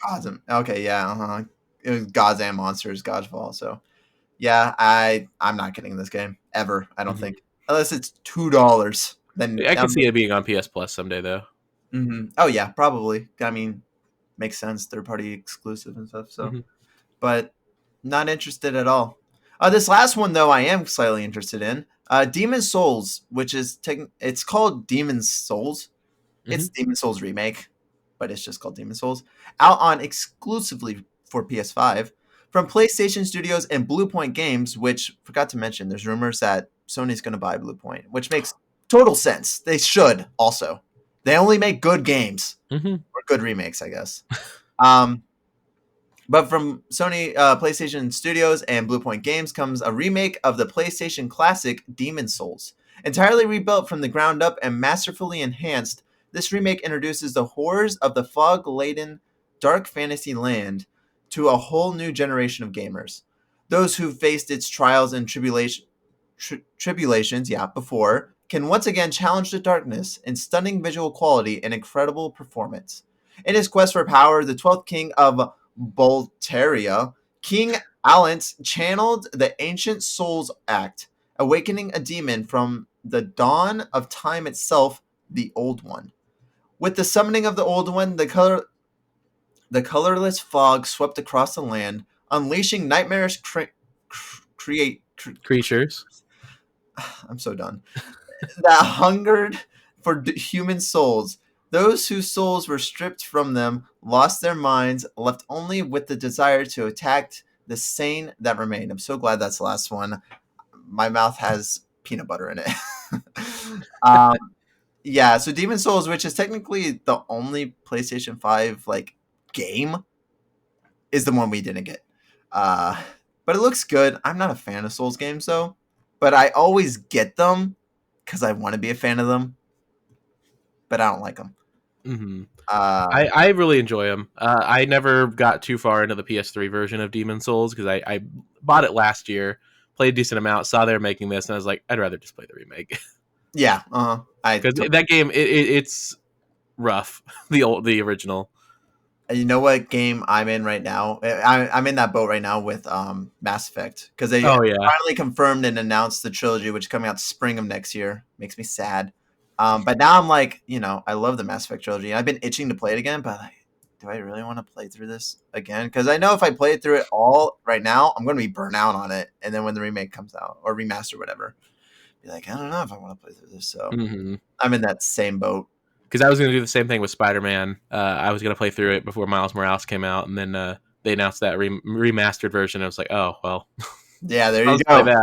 Gods. Okay. Yeah. It was Gods and Monsters. Godfall. So yeah, I'm not getting this game ever. I don't think. Unless it's $2, then I can see it being on PS Plus someday, though. Mm-hmm. Oh yeah, probably. I mean, makes sense. Third-party exclusive and stuff. So, but not interested at all. This last one though, I am slightly interested in. Demon's Souls, which is it's called Demon's Souls. Mm-hmm. It's Demon's Souls remake, but it's just called Demon's Souls. Out on exclusively for PS5 from PlayStation Studios and Bluepoint Games. Which forgot to mention, there's rumors that Sony's going to buy Bluepoint, which makes total sense. They should also. They only make good games or good remakes, I guess. But from Sony, PlayStation Studios, and Bluepoint Games comes a remake of the PlayStation classic Demon's Souls. Entirely rebuilt from the ground up and masterfully enhanced, this remake introduces the horrors of the fog-laden dark fantasy land to a whole new generation of gamers. Those who faced its trials and tribulations before can once again challenge the darkness in stunning visual quality and incredible performance. In his quest for power, the 12th king of Bolteria, King Allant channeled the ancient Souls Act, awakening a demon from the dawn of time itself, the Old One. With the summoning of the Old One, the colorless fog swept across the land, unleashing nightmarish creatures. I'm so done. That hungered for human souls. Those whose souls were stripped from them lost their minds, left only with the desire to attack the sane that remained. I'm so glad that's the last one. My mouth has peanut butter in it. um, yeah, so Demon Souls, which is technically the only PlayStation 5 like game, is the one we didn't get. But it looks good. I'm not a fan of Souls games though, but I always get them because I want to be a fan of them, but I don't like them. Mm-hmm. Uh, I really enjoy them. I never got too far into the PS3 version of Demon Souls because I bought it last year, played a decent amount, saw they were making this, and I was like, I'd rather just play the remake yeah, because that game it's rough. The original. You know what game I'm in right now? I'm in that boat right now with Mass Effect because they Oh yeah, finally confirmed and announced the trilogy, which is coming out spring of next year. Makes me sad. But now I'm like, I love the Mass Effect trilogy. I've been itching to play it again, but like, do I really want to play through this again? Because I know if I play through it all right now, I'm going to be burnt out on it. And then when the remake comes out or remaster, whatever, be like, I don't know if I want to play through this. So I'm in that same boat. because I was going to do the same thing with Spider-Man. I was going to play through it before Miles Morales came out, and then they announced that remastered version. I was like, oh well, Yeah, there I'll you just go. play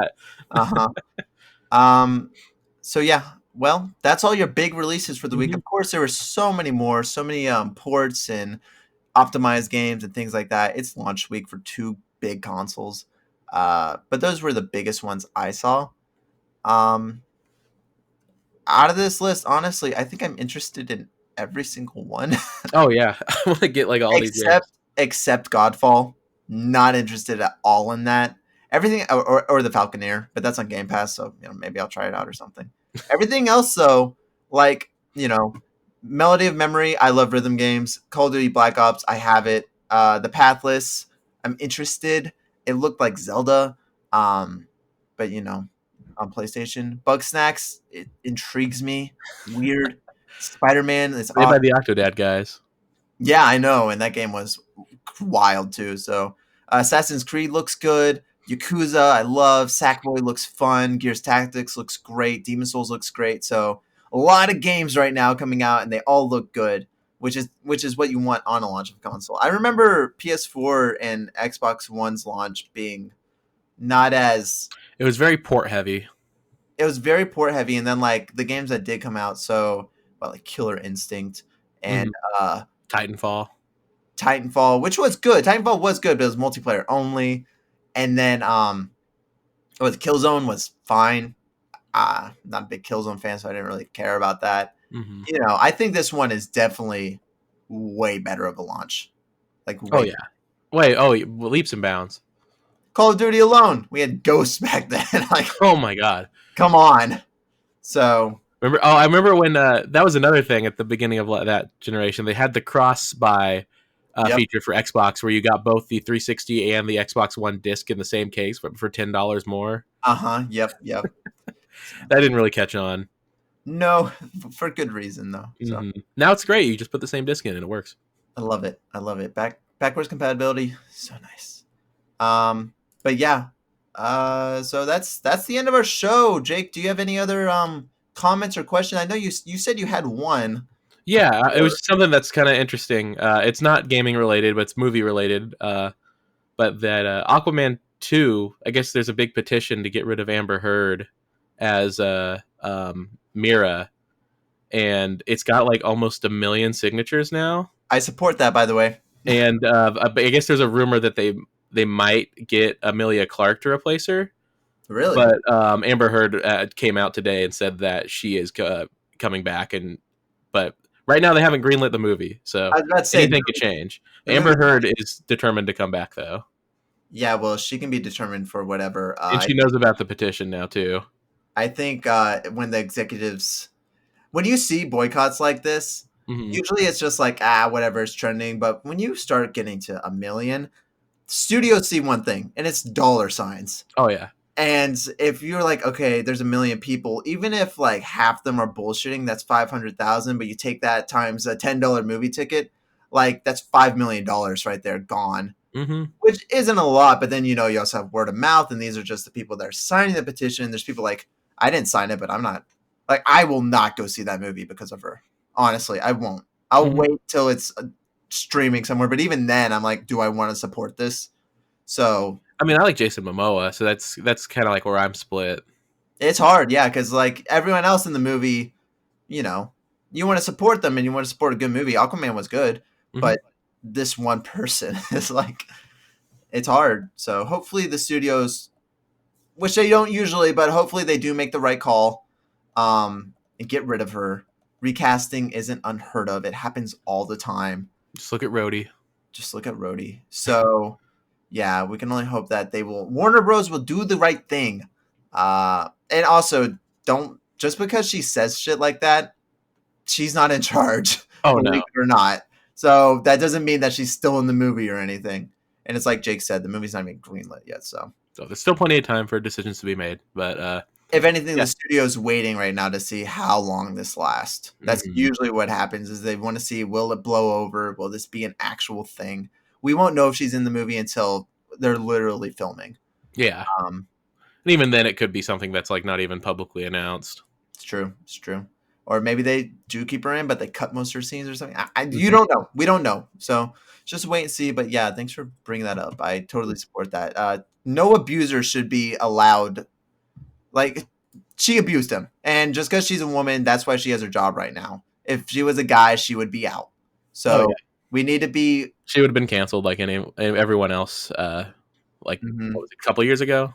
that. So yeah, well, that's all your big releases for the week. Mhm. Of course, there were so many more, so many ports and optimized games and things like that. It's launch week for two big consoles, but those were the biggest ones I saw. Um, Out of this list, honestly, I think I'm interested in every single one Oh yeah, I want to get like all these games. except Godfall. Not interested at all in that. Everything, or the Falconeer, but that's on Game Pass, so maybe I'll try it out or something. Everything else, though, like Melody of Memory, I love rhythm games. Call of Duty Black Ops, I have it. The Pathless, I'm interested. It looked like Zelda, but on PlayStation. Bug Snacks, it intrigues me. Weird. Spider-Man is Made by awesome. the Octodad guys. Yeah, I know, and that game was wild too. So, Assassin's Creed looks good. Yakuza, I love. Sackboy looks fun. Gears Tactics looks great. Demon Souls looks great. So, a lot of games right now coming out, and they all look good, which is what you want on a launch of a console. I remember PS4 and Xbox One's launch being not as. It was very port heavy. It was very port heavy, and then like the games that did come out, so like Killer Instinct and Titanfall. Titanfall, which was good. Titanfall was good, but it was multiplayer only. And then the Killzone was fine. Not a big Killzone fan, so I didn't really care about that. Mm-hmm. I think this one is definitely way better of a launch. Like, Oh yeah. Wait. Oh, leaps and bounds. Call of Duty alone, we had Ghosts back then. Like, Oh my god. come on. So Remember? Oh, I remember when that was another thing at the beginning of that generation. They had the cross-buy feature for Xbox, where you got both the 360 and the Xbox One disc in the same case for $10 more. Yep. That didn't really catch on. No, for good reason though. So Mm-hmm. Now it's great. You just put the same disc in and it works. I love it. Backwards compatibility, so nice. But yeah. So that's the end of our show. Jake, do you have any other comments or questions? I know you said you had one. Yeah, it was something that's kind of interesting. It's not gaming related, but it's movie related. But that Aquaman 2, I guess there's a big petition to get rid of Amber Heard as Mira, and it's got like almost 1 million signatures now. I support that, by the way. And I guess there's a rumor that they might get Emilia Clarke to replace her. Really? But Amber Heard came out today and said that she is coming back, but right now they haven't greenlit the movie, so anything could change. Amber Heard is determined to come back, though. Yeah, well, she can be determined for whatever. And she knows about the petition now, too. I think when you see boycotts like this, usually it's just like, whatever is trending. But when you start getting to 1 million, studios see one thing, and it's dollar signs. Oh, yeah. And if you're like, okay, there's 1 million people, even if like half them are bullshitting, that's 500,000. But you take that times a $10 movie ticket, like that's $5 million right there, gone. Mm-hmm. Which isn't a lot, but then you also have word of mouth, and these are just the people that are signing the petition. There's people like, I didn't sign it, but I'm not Like, I will not go see that movie because of her. Honestly, I won't. I'll Mhm. wait till it's streaming somewhere. But even then, I'm like, do I want to support this? So I mean, I like Jason Momoa, so that's kind of like where I'm split. it's hard, yeah, because like everyone else in the movie, you know, you want to support them and you want to support a good movie. Aquaman was good, Mhm. but this one person is like, it's hard. So hopefully the studios, which they don't usually, but hopefully they do make the right call, and get rid of her. Recasting isn't unheard of. It happens all the time. Just look at Rhodey. Just look at Rhodey. So yeah, we can only hope that they will. Warner Bros. Will do the right thing. And also, don't just because she says shit like that, she's not in charge, Oh believe no. it or not. So that doesn't mean that she's still in the movie or anything. And it's like Jake said, the movie's not even greenlit yet. So So there's still plenty of time for decisions to be made, but if anything, yeah. the studio's waiting right now to see how long this lasts. That's Mhm. usually what happens is they want to see, will it blow over? Will this be an actual thing? We won't know if she's in the movie until they're literally filming. Yeah. Um, And even then, it could be something that's like not even publicly announced. it's true. It's true. Or maybe they do keep her in, but they cut most of her scenes or something. You Mhm. don't know. We don't know. So just wait and see. But yeah, thanks for bringing that up. I totally support that. No abuser should be allowed. Like, she abused him, and just because she's a woman, that's why she has her job right now. If she was a guy, she would be out. Oh So yeah, we need to be. she would have been canceled like everyone else. Like what Mhm. was it, a couple years ago?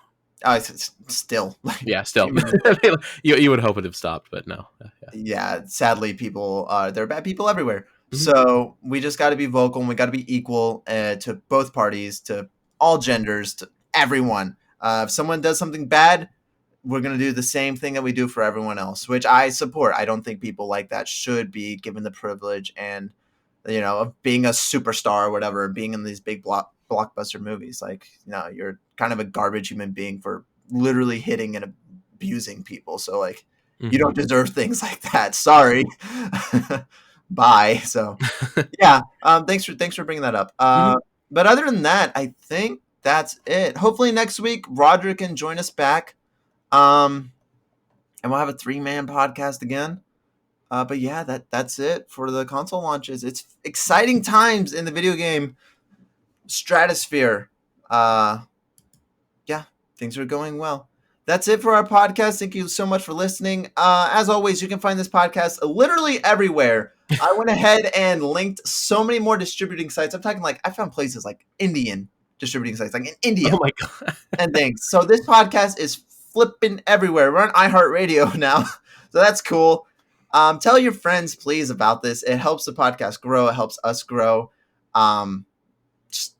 Still, like, Yeah, still. even You would hope it have stopped, but no. Yeah. yeah, sadly, people there are bad people everywhere. Mhm. So we just got to be vocal, and we got to be equal to both parties, to all genders, to everyone. If someone does something bad, we're going to do the same thing that we do for everyone else, which I support. I don't think people like that should be given the privilege and, of being a superstar or whatever, being in these big blockbuster movies. Like, you're kind of a garbage human being for literally hitting and abusing people. So like, you Mhm. don't deserve things like that. Sorry. Bye. So yeah. Thanks for bringing that up. Mhm. But other than that, I think that's it. Hopefully next week, Roderick can join us back. Um, and we'll have a 3-man podcast again. But yeah, that's it for the console launches. It's exciting times in the video game stratosphere. Uh, yeah, things are going well. That's it for our podcast. Thank you so much for listening. As always, you can find this podcast literally everywhere. I went ahead and linked so many more distributing sites. I'm talking like I found places like Indian distributing sites, like in India Oh my god. and things. So this podcast is flipping everywhere. We're on iHeartRadio now, so that's cool. Tell your friends, please, about this. It helps the podcast grow. It helps us grow. Um,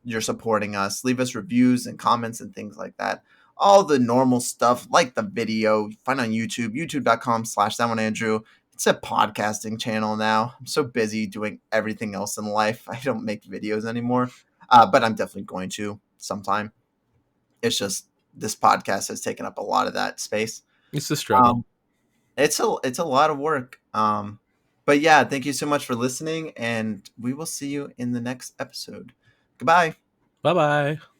you're supporting us. Leave us reviews and comments and things like that. All the normal stuff, like the video, find on YouTube, youtube.com/ThatOneAndrew. It's a podcasting channel now. I'm so busy doing everything else in life. I don't make videos anymore, but I'm definitely going to sometime. It's just this podcast has taken up a lot of that space. It's a struggle. Um, it's a lot of work. But yeah, thank you so much for listening, and we will see you in the next episode. Goodbye. Bye bye.